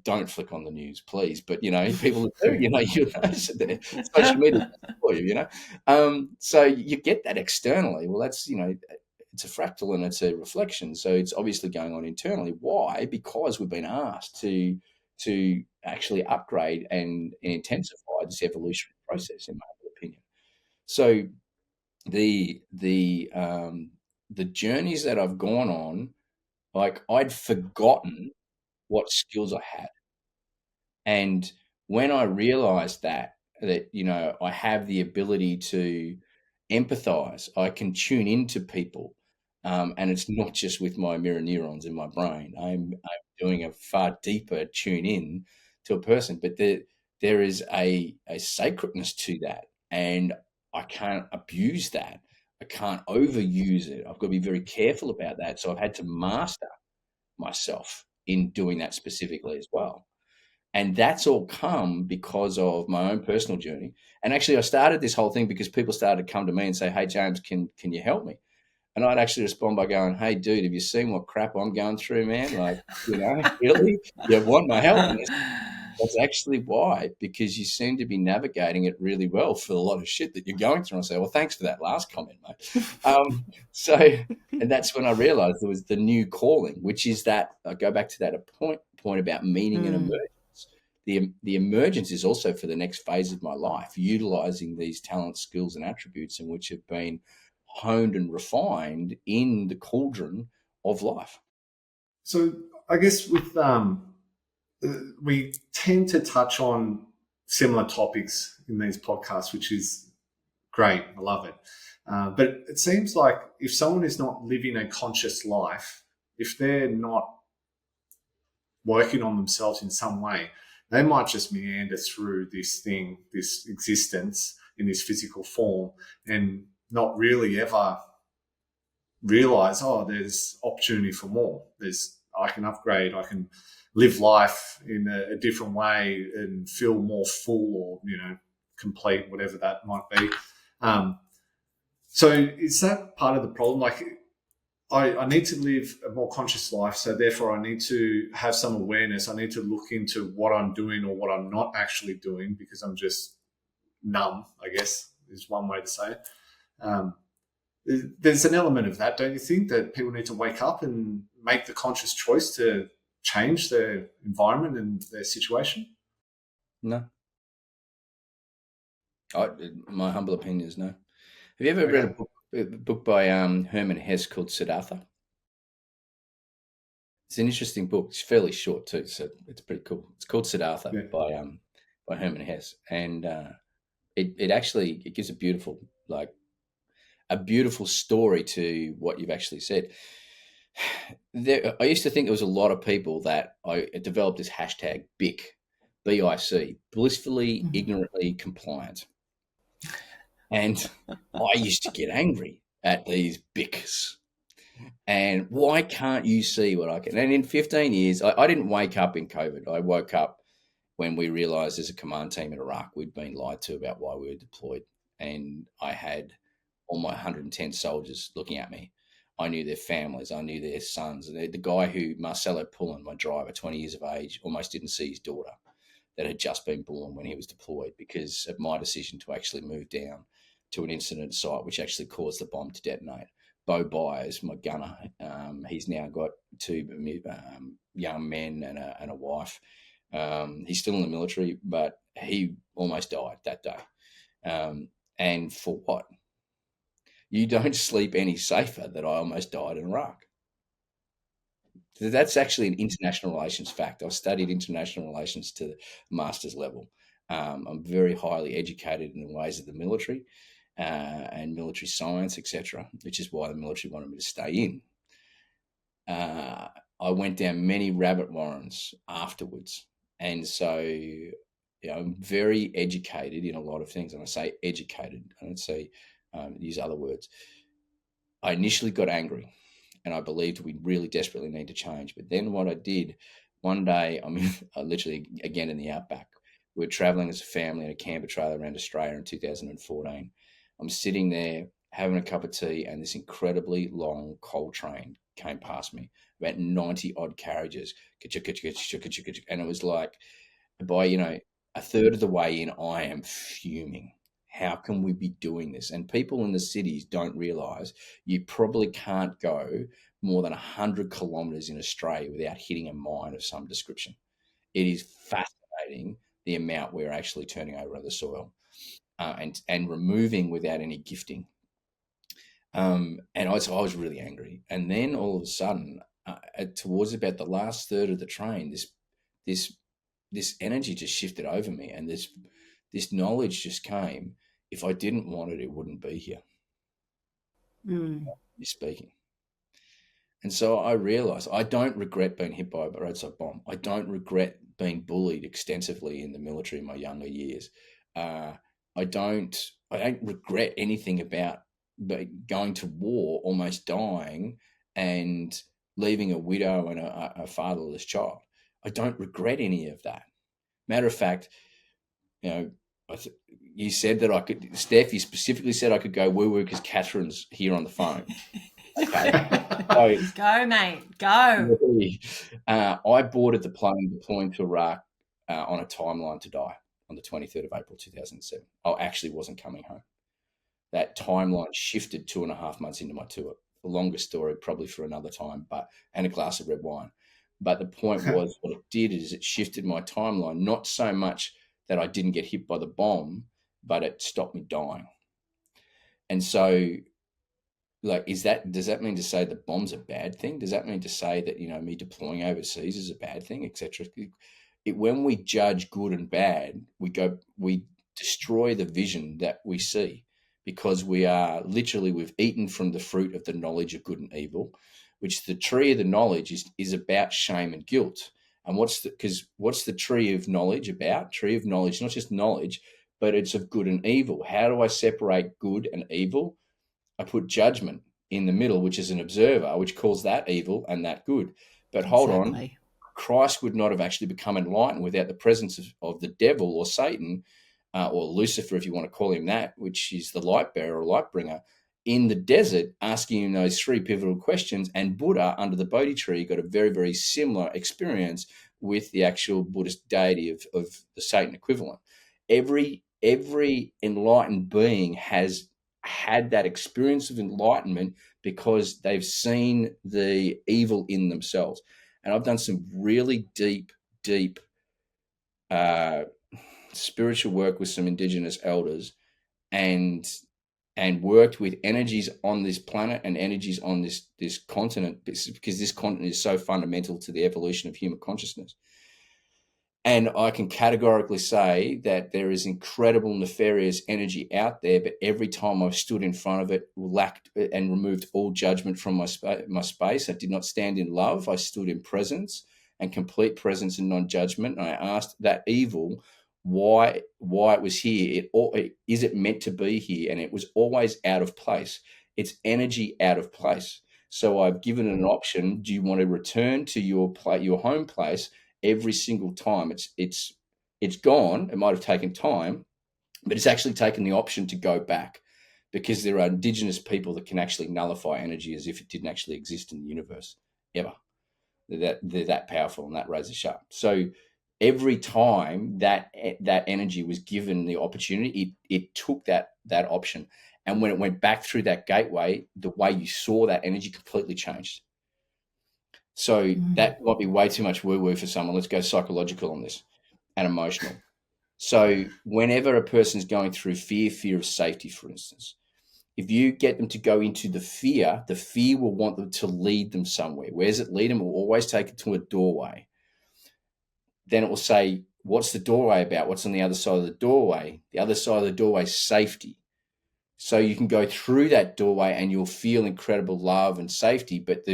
don't flick on the news, please. But people do, you notice it there. Social media for you, so you get that externally. Well, that's it's a fractal and it's a reflection. So it's obviously going on internally. Why? Because we've been asked to actually upgrade and intensify this evolutionary process, in my opinion. So the journeys that I've gone on, like I'd forgotten what skills I had. And when I realized that I have the ability to empathize, I can tune into people, and it's not just with my mirror neurons in my brain. I'm doing a far deeper tune in to a person, but there is a sacredness to that, and I can't abuse that. I can't overuse it. I've got to be very careful about that. So I've had to master myself in doing that specifically as well. And that's all come because of my own personal journey. And actually, I started this whole thing because people started to come to me and say, "Hey, James, can you help me?" And I'd actually respond by going, "Hey, dude, have you seen what crap I'm going through, man? Like, really? You want my help?" And that's actually why, because you seem to be navigating it really well for a lot of shit that you're going through. And I say, "Well, thanks for that last comment, mate." So, and that's when I realized there was the new calling, which is that I go back to that point about meaning and Mm. emergence. The emergence is also for the next phase of my life, utilizing these talents, skills, and attributes, in which have been honed and refined in the cauldron of life. So I guess with we tend to touch on similar topics in these podcasts, which is great. I love it. But it seems like if someone is not living a conscious life, if they're not working on themselves in some way, they might just meander through this thing, this existence in this physical form, and not really ever realize, oh, there's opportunity for more. I can upgrade, I can live life in a different way and feel more full or, complete, whatever that might be. So is that part of the problem? Like, I need to live a more conscious life, so therefore I need to have some awareness. I need to look into what I'm doing or what I'm not actually doing, because I'm just numb, I guess, is one way to say it. There's an element of that, don't you think, that people need to wake up and make the conscious choice to change their environment and their situation? No, my humble opinion is no. Have you ever read a Okay. book? a book by Herman Hesse called Siddhartha. It's an interesting book. It's fairly short too, so it's pretty cool. It's called Siddhartha Yeah. by Herman Hesse, and it actually it gives a beautiful story to what you've actually said. I used to think there was a lot of people that I developed this hashtag BIC, BIC, blissfully Mhm. ignorantly compliant, and I used to get angry at these BICs. And why can't you see what I can? And in 15 years, I didn't wake up in COVID. I woke up when we realized as a command team in Iraq, we'd been lied to about why we were deployed. And I had all my 110 soldiers looking at me. I knew their families. I knew their sons. And the guy who, Marcelo Pullen, my driver, 20 years of age, almost didn't see his daughter that had just been born when he was deployed because of my decision to actually move down to an incident site, which actually caused the bomb to detonate. Bo Byers, my gunner, he's now got two young men and a wife. He's still in the military, but he almost died that day. And for what? You don't sleep any safer that I almost died in Iraq. That's actually an international relations fact. I studied international relations to the master's level. I'm very highly educated in the ways of the military and military science, etc., which is why the military wanted me to stay in. I went down many rabbit warrens afterwards. And so I'm very educated in a lot of things. And I say educated, I don't say use other words. I initially got angry and I believed we really desperately need to change. But then what I did one day, I literally, again, in the outback, we were traveling as a family in a camper trailer around Australia in 2014. I'm sitting there having a cup of tea and this incredibly long coal train came past me, about 90 odd carriages. And it was like, by, a third of the way in, I am fuming. How can we be doing this? And people in the cities don't realize you probably can't go more than 100 kilometers in Australia without hitting a mine of some description. It is fascinating the amount we're actually turning over on the soil and removing without any gifting. And I was really angry. And then all of a sudden, towards about the last third of the train, this this energy just shifted over me, and this knowledge just came. If I didn't want it, it wouldn't be here. Mm. You're speaking. And so I realized I don't regret being hit by a roadside bomb. I don't regret being bullied extensively in the military in my younger years. Uh, I don't regret anything about going to war, almost dying, and leaving a widow and a fatherless child. I don't regret any of that. Matter of fact, you know, you said that I could, Steph, you specifically said I could go woo-woo because Catherine's here on the phone. Okay. So, Go, mate. Go. I boarded the plane deploying to Iraq on a timeline to die on the 23rd of April 2007. I actually wasn't coming home. That timeline shifted 2.5 months into my tour. The longest story, probably for another time, and a glass of red wine. But the point was, what it did is it shifted my timeline, not so much that I didn't get hit by the bomb, but it stopped me dying. And so, does that mean to say the bomb's a bad thing? Does that mean to say that, me deploying overseas is a bad thing, etc.? When we judge good and bad, we destroy the vision that we see, because we've eaten from the fruit of the knowledge of good and evil, which the tree of the knowledge is about shame and guilt. And what's the tree of knowledge about? Tree of knowledge, not just knowledge, but it's of good and evil. How do I separate good and evil? I put judgment in the middle, which is an observer, which calls that evil and that good. But hold on, Exactly. Christ would not have actually become enlightened without the presence of the devil or Satan, or Lucifer, if you want to call him that, which is the light bearer or light bringer, in the desert, asking him those three pivotal questions. And Buddha, under the Bodhi tree, got a very, very similar experience with the actual Buddhist deity of the Satan equivalent. Every enlightened being has had that experience of enlightenment because they've seen the evil in themselves. And I've done some really deep spiritual work with some Indigenous elders, and and worked with energies on this planet and energies on this continent, because this continent is so fundamental to the evolution of human consciousness. And I can categorically say that there is incredible nefarious energy out there, but every time I've stood in front of it, lacked and removed all judgment from my space. I did not stand in love. I stood in presence and complete presence and non-judgment. And I asked that evil why it was here. Is it meant to be here? And it was always out of place. It's energy out of place. So I've given it an option. Do you want to return to your home place? Every single time it's gone. It might have taken time, but it's actually taken the option to go back, because there are indigenous people that can actually nullify energy as if it didn't actually exist in the universe ever. They're that powerful and that razor sharp. So every time that energy was given the opportunity, it took that option, and when it went back through that gateway, the way you saw that energy completely changed. So that might be way too much woo-woo for someone. Let's go psychological on this and emotional. So whenever a person's going through fear of safety, for instance, if you get them to go into the fear will want them to lead them somewhere. Where does it lead them? It will always take it to a doorway. Then it will say, what's the doorway about? What's on the other side of the doorway? The other side of the doorway is safety. So you can go through that doorway and you'll feel incredible love and safety, but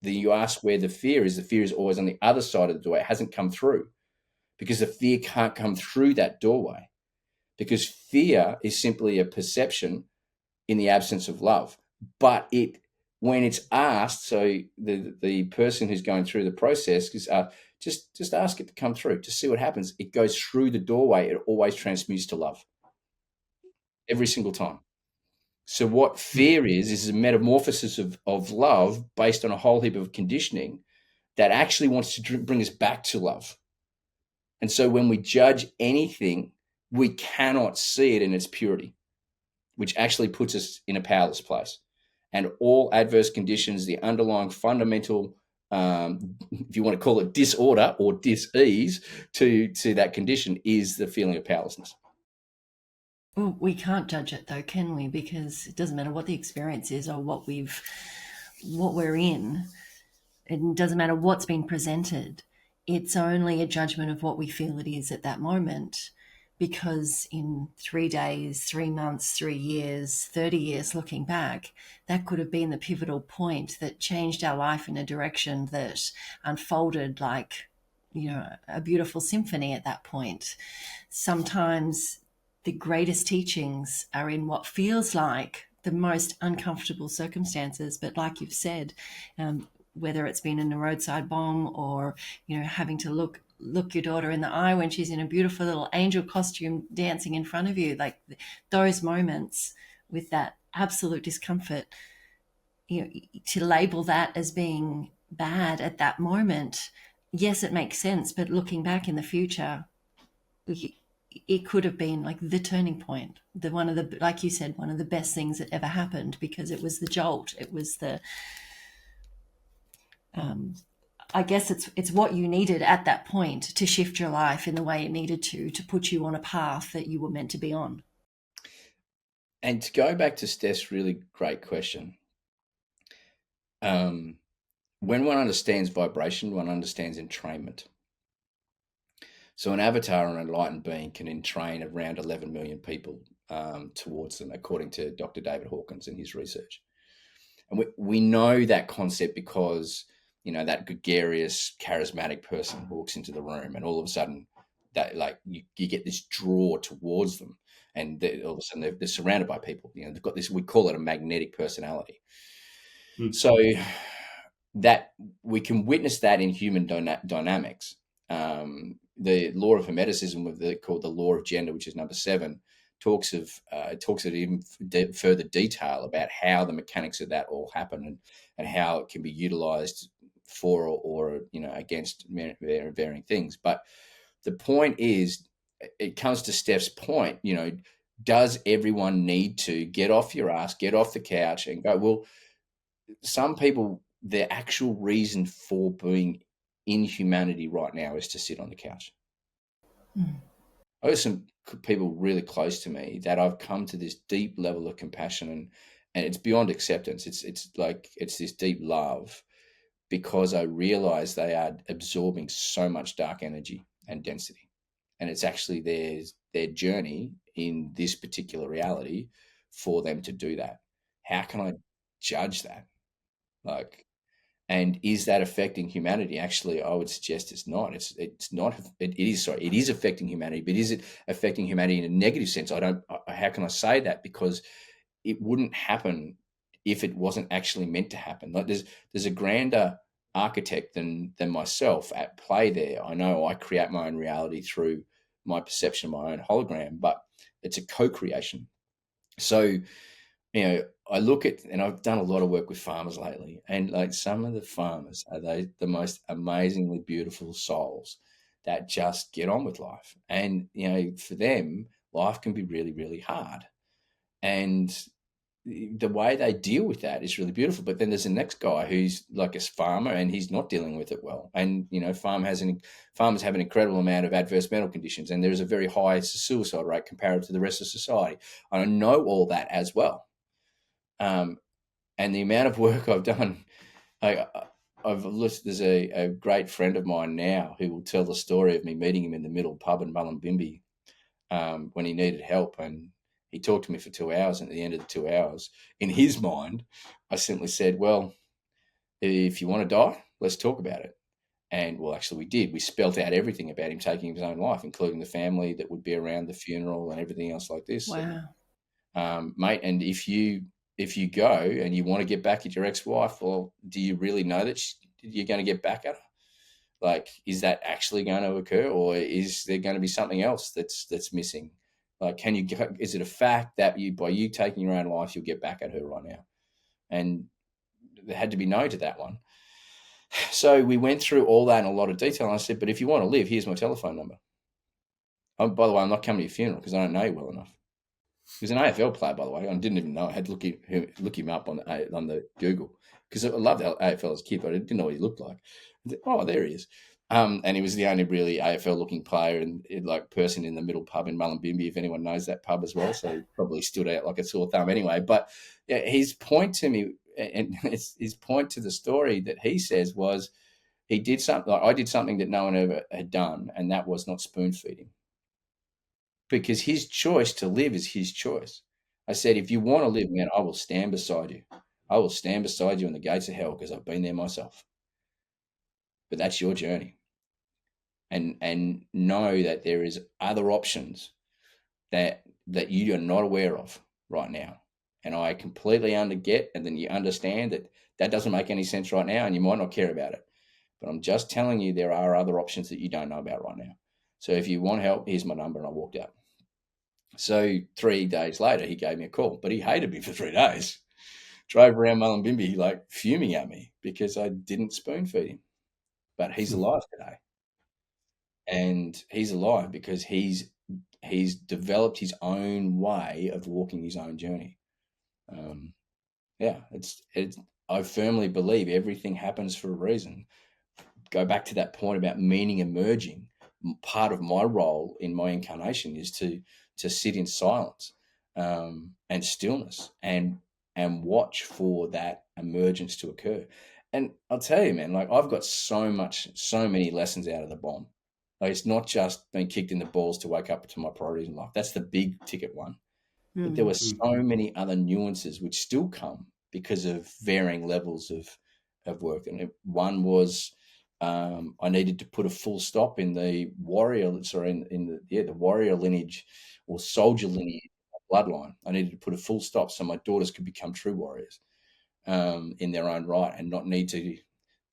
you ask where the fear is always on the other side of the doorway. It hasn't come through, because the fear can't come through that doorway, because fear is simply a perception in the absence of love. But when it's asked, so the person who's going through the process is just ask it to come through, to see what happens. It goes through the doorway. It always transmutes to love every single time. So what fear is a metamorphosis of love based on a whole heap of conditioning that actually wants to bring us back to love. And so when we judge anything, we cannot see it in its purity, which actually puts us in a powerless place. And all adverse conditions, the underlying fundamental, if you want to call it disorder or dis-ease to that condition, is the feeling of powerlessness. Well, we can't judge it though, can we? Because it doesn't matter what the experience is or what we're in. It doesn't matter what's been presented. It's only a judgment of what we feel it is at that moment. Because in 3 days, 3 months, 3 years, 30 years looking back, that could have been the pivotal point that changed our life in a direction that unfolded like, a beautiful symphony at that point. Sometimes the greatest teachings are in what feels like the most uncomfortable circumstances. But like you've said, whether it's been in a roadside bomb or, having to look your daughter in the eye when she's in a beautiful little angel costume dancing in front of you, like those moments with that absolute discomfort, to label that as being bad at that moment, yes, it makes sense. But looking back in the future, it could have been like the turning point, like you said, one of the best things that ever happened, because it was the jolt. It was the, I guess it's what you needed at that point to shift your life in the way it needed to put you on a path that you were meant to be on. And to go back to Steph's really great question, when one understands vibration, one understands entrainment. So an avatar or an enlightened being can entrain around 11 million people towards them, according to Dr. David Hawkins and his research. And we know that concept because, that gregarious, charismatic person walks into the room and all of a sudden that you get this draw towards them, and all of a sudden they're surrounded by people. They've got this, we call it a magnetic personality. So that we can witness that in human dynamics. The law of Hermeticism, called the law of gender, which is number 7, talks at even further detail about how the mechanics of that all happen and how it can be utilized for or against varying things. But the point is, it comes to Steph's point, does everyone need to get off your ass, get off the couch and go? Well, some people, their actual reason for being in humanity right now is to sit on the couch. I have some people really close to me that I've come to this deep level of compassion, and it's beyond acceptance. It's like it's this deep love, because I realize they are absorbing so much dark energy and density, and it's actually their journey in this particular reality for them to do that. How can I judge that? Like, and is that affecting humanity? Actually, I would suggest it's not. It's not. It is. Sorry, it is affecting humanity, but is it affecting humanity in a negative sense? I don't. How can I say that? Because it wouldn't happen if it wasn't actually meant to happen. Like there's a grander architect than myself at play there. I know I create my own reality through my perception of my own hologram, but it's a co-creation. So, I look at, and I've done a lot of work with farmers lately, and like some of the farmers are the most amazingly beautiful souls that just get on with life. And, for them, life can be really, really hard. And the way they deal with that is really beautiful. But then there's the next guy who's like a farmer, and he's not dealing with it well. And, farmers have an incredible amount of adverse medical conditions, and there's a very high suicide rate compared to the rest of society. I know all that as well. And the amount of work I've done, I've listened. There's a great friend of mine now who will tell the story of me meeting him in the middle pub in Mullumbimby when he needed help, and he talked to me for 2 hours. And at the end of the 2 hours, in his mind, I simply said, "Well, if you want to die, let's talk about it." And well, actually, we did. We spelt out everything about him taking his own life, including the family that would be around the funeral and everything else like this. Wow. Mate, and if you go and you want to get back at your ex-wife, well, do you really know that you're going to get back at her? Like, is that actually going to occur, or is there going to be something else that's missing? Like, is it a fact that by you taking your own life, you'll get back at her right now? And there had to be no to that one. So we went through all that in a lot of detail. And I said, but if you want to live, here's my telephone number. Oh, by the way, I'm not coming to your funeral because I don't know you well enough. He was an AFL player, by the way. I didn't even know. I had to look him up on the Google, because I loved AFL as a kid, but I didn't know what he looked like. Oh, there he is. And he was the only really AFL-looking player and like person in the middle pub in Mullumbimby, if anyone knows that pub as well. So he probably stood out like a sore thumb anyway. But yeah, his point to me, and his point to the story that he says was, he did something. Like, I did something that no one ever had done, and that was not spoon feed him. Because his choice to live is his choice. I said, if you want to live, man, I will stand beside you. I will stand beside you in the gates of hell, because I've been there myself. But that's your journey. And know that there is other options that you are not aware of right now. And I completely get, and then you understand that doesn't make any sense right now, and you might not care about it. But I'm just telling you, there are other options that you don't know about right now. So if you want help, here's my number. And I walked out. So 3 days later, he gave me a call, but he hated me for 3 days. Drove around Mullumbimby like fuming at me because I didn't spoon feed him. But he's alive today. And he's alive because he's developed his own way of walking his own journey. I firmly believe everything happens for a reason. Go back to that point about meaning emerging. Part of my role in my incarnation is to sit in silence and stillness and watch for that emergence to occur. And I'll tell you, man, like, I've got so many lessons out of the bomb. Like, it's not just being kicked in the balls to wake up to my priorities in life. That's the big ticket one. But there were so many other nuances which still come because of varying levels of work. And one was, I needed to put a full stop in the warrior, the warrior lineage or soldier lineage bloodline. I needed to put a full stop so my daughters could become true warriors in their own right, and not need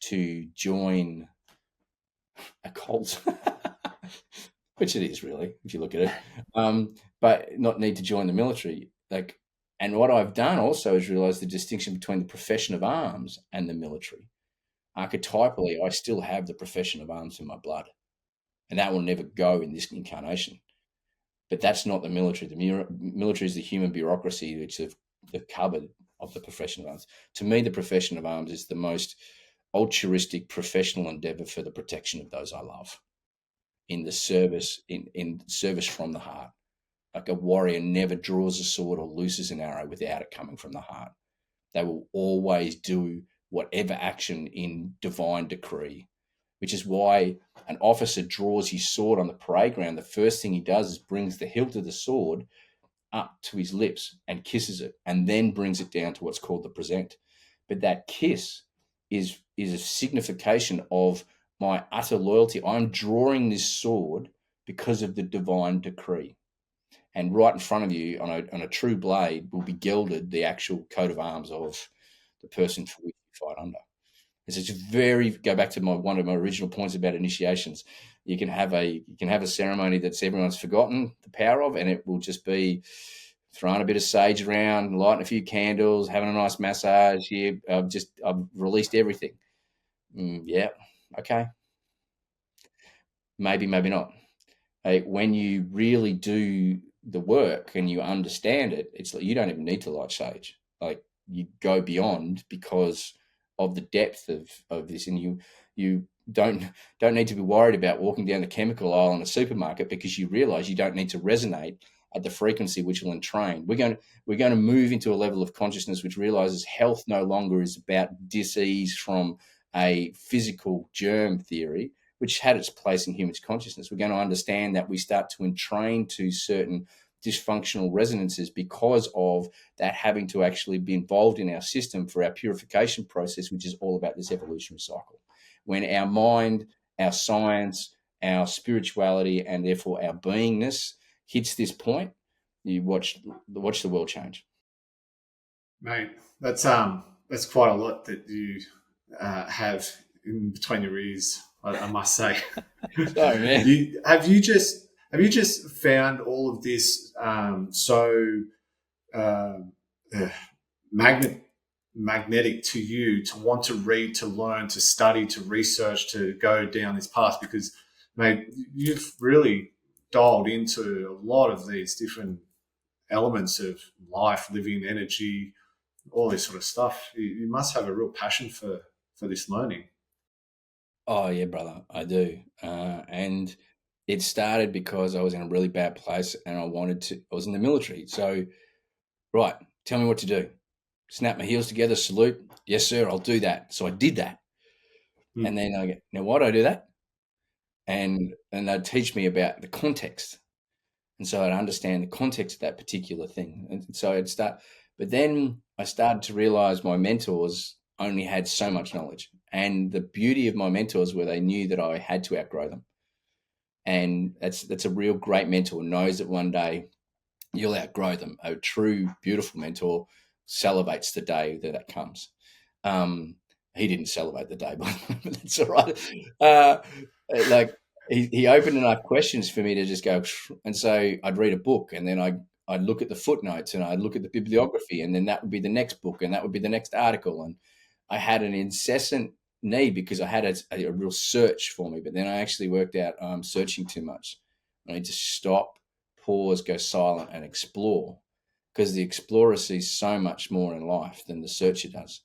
to join a cult, which it is really, if you look at it, but not need to join the military. Like, and what I've done also is realize the distinction between the profession of arms and the military. Archetypally, I still have the profession of arms in my blood, and that will never go in this incarnation. But that's not the military. The military is the human bureaucracy, which is the cupboard of the profession of arms. To me, the profession of arms is the most altruistic professional endeavor for the protection of those I love, in the service, in service from the heart. Like a warrior never draws a sword or looses an arrow without it coming from the heart. They will always do whatever action in divine decree, which is why an officer draws his sword on the parade ground. The first thing he does is brings the hilt of the sword up to his lips and kisses it, and then brings it down to what's called the present. But that kiss is a signification of my utter loyalty. I'm drawing this sword because of the divine decree. And right in front of you on a true blade will be gilded the actual coat of arms of the person for which you fight under. It's just very, go back to one of my original points about initiations. You can have a ceremony that's everyone's forgotten the power of, and it will just be throwing a bit of sage around, lighting a few candles, having a nice massage here. I've released everything. Yeah, okay, maybe not. When you really do the work and you understand it, it's like you don't even need to light sage. Like you go beyond because of the depth of this, and you don't need to be worried about walking down the chemical aisle in a supermarket because you realize you don't need to resonate at the frequency which will entrain. We're going to move into a level of consciousness which realizes health no longer is about disease from a physical germ theory, which had its place in human consciousness. We're going to understand that we start to entrain to certain dysfunctional resonances because of that having to actually be involved in our system for our purification process, which is all about this evolutionary cycle. When our mind, our science, our spirituality, and therefore our beingness hits this point, you watch the world change. Mate, that's quite a lot that you have in between your ears, I must say. Sorry, man. Have you just found all of this so uh, magnetic to you to want to read, to learn, to study, to research, to go down this path? Because, mate, you've really dialed into a lot of these different elements of life, living, energy, all this sort of stuff. You must have a real passion for this learning. Oh yeah, brother, I do. And it started because I was in a really bad place and I was in the military. So, right, tell me what to do. Snap my heels together, salute. Yes, sir, I'll do that. So I did that. And then I go, now why do I do that? And they'd teach me about the context. And so I'd understand the context of that particular thing. And so but then I started to realize my mentors only had so much knowledge. And the beauty of my mentors were they knew that I had to outgrow them. And that's a real great mentor, knows that one day you'll outgrow them. A true, beautiful mentor salivates the day that comes. He didn't salivate the day, but that's all right. Like he opened enough questions for me to just go, and so I'd read a book, and then I'd look at the footnotes, and I'd look at the bibliography, and then that would be the next book, and that would be the next article, and I had an incessant need because I had a real search for me. But then I actually worked out I'm searching too much. I need to stop, pause, go silent, and explore, because the explorer sees so much more in life than the searcher does.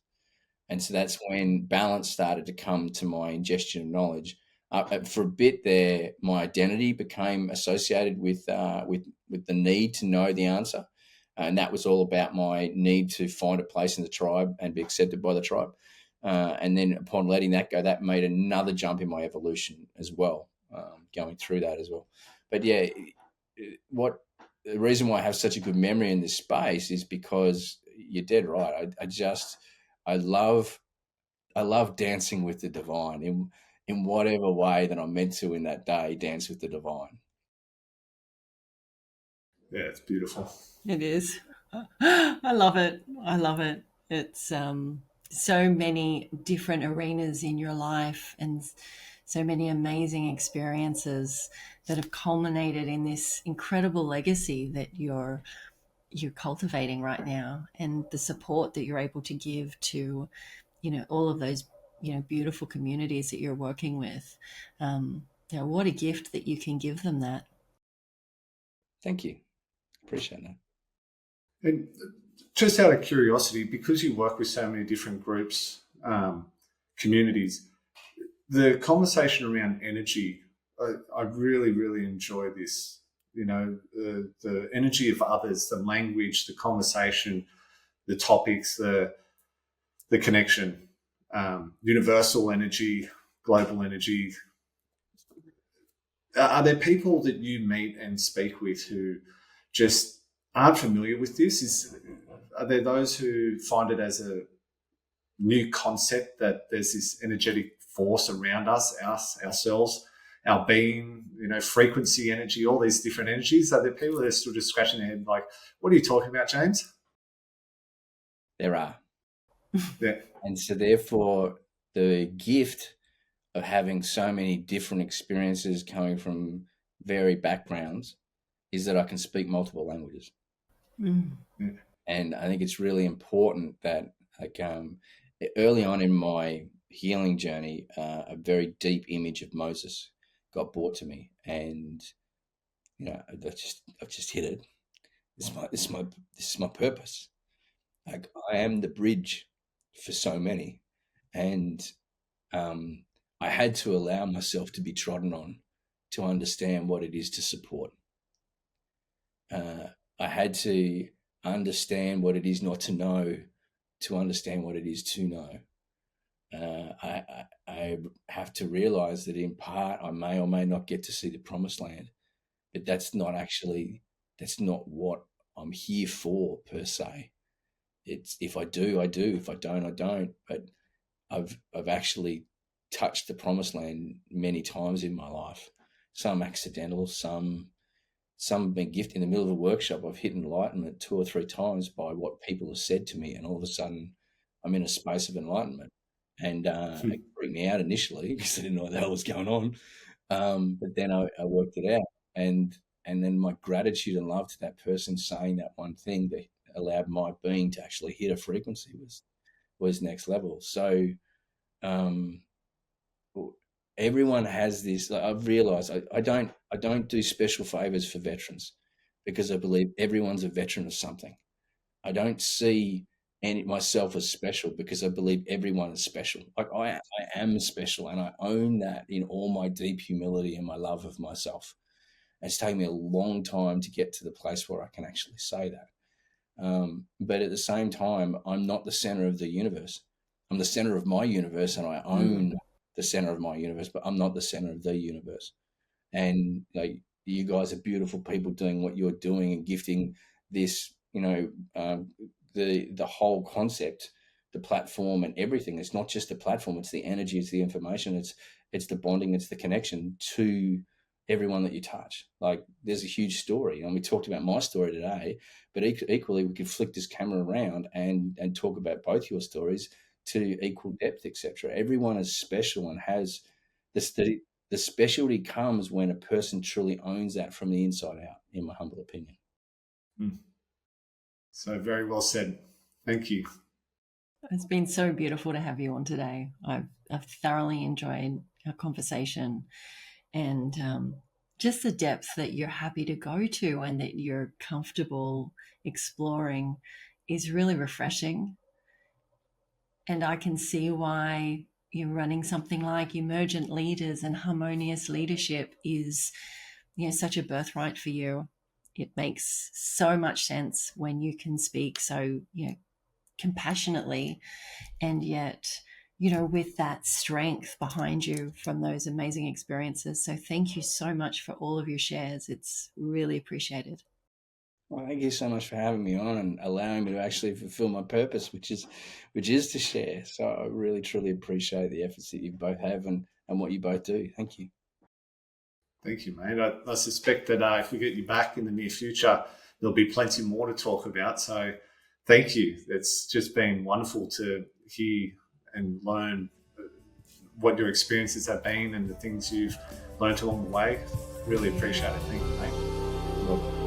And so that's when balance started to come to my ingestion of knowledge. For a bit there, my identity became associated with the need to know the answer, and that was all about my need to find a place in the tribe and be accepted by the tribe. And then upon letting that go, that made another jump in my evolution as well, going through that as well. But yeah, the reason why I have such a good memory in this space is because you're dead right. I love dancing with the divine in whatever way that I'm meant to in that day. Dance with the divine. Yeah, it's beautiful. It is. I love it. I love it. It's so many different arenas in your life and so many amazing experiences that have culminated in this incredible legacy that you're cultivating right now, and the support that you're able to give to, all of those, beautiful communities that you're working with. What a gift that you can give them that. Thank you. Appreciate that. And just out of curiosity, because you work with so many different groups, communities, the conversation around energy, I really, really enjoy this the energy of others, the language, the conversation, the topics, the connection, universal energy, global energy. Are there people that you meet and speak with who just aren't familiar with this? Are there those who find it as a new concept that there's this energetic force around us, ourselves, our being, frequency, energy, all these different energies? Are there people that are still just scratching their head like, what are you talking about, James? There are. Yeah. And so therefore the gift of having so many different experiences coming from varied backgrounds is that I can speak multiple languages. Mm. And I think it's really important that early on in my healing journey, a very deep image of Moses got brought to me, and I've just hit it. This is my purpose. Like, I am the bridge for so many, and I had to allow myself to be trodden on to understand what it is to support. I had to understand what it is not to know to understand what it is to know. I have to realize that in part I may or may not get to see the promised land, but that's not what I'm here for per se. It's, if I do, I do. If I don't, I don't. But I've actually touched the promised land many times in my life. Some accidental, some been gifted. In the middle of a workshop, I've hit enlightenment 2 or 3 times by what people have said to me, and all of a sudden I'm in a space of enlightenment. And it freaked me out initially because I didn't know what the hell was going on. But then I worked it out, and then my gratitude and love to that person saying that one thing that allowed my being to actually hit a frequency was next level. So everyone has this. Like, I've realized I don't do special favors for veterans because I believe everyone's a veteran of something. I don't see myself as special because I believe everyone is special. Like, I am special, and I own that in all my deep humility and my love of myself. It's taken me a long time to get to the place where I can actually say that. But at the same time, I'm not the center of the universe. I'm the center of my universe, and I own the center of my universe, but I'm not the center of the universe. And you guys are beautiful people doing what you're doing and gifting this, the whole concept, the platform and everything. It's not just the platform, it's the energy, it's the information, it's the bonding, it's the connection to everyone that you touch. Like, there's a huge story, and we talked about my story today, but equally we could flick this camera around and talk about both your stories to equal depth, etc. Everyone is special and has the specialty comes when a person truly owns that from the inside out, in my humble opinion. So very well said. Thank you. It's been so beautiful to have you on today. I've thoroughly enjoyed our conversation, and just the depth that you're happy to go to and that you're comfortable exploring is really refreshing. And I can see why you're running something like Emergent Leaders and Harmonious Leadership is, such a birthright for you. It makes so much sense when you can speak so, compassionately, and yet, with that strength behind you from those amazing experiences. So thank you so much for all of your shares. It's really appreciated. Well, thank you so much for having me on and allowing me to actually fulfill my purpose, which is to share. So I really, truly appreciate the efforts that you both have and what you both do. Thank you. Thank you, mate. I suspect that if we get you back in the near future, there'll be plenty more to talk about. So thank you. It's just been wonderful to hear and learn what your experiences have been and the things you've learned along the way. Really appreciate it. Thank you, mate. You're welcome.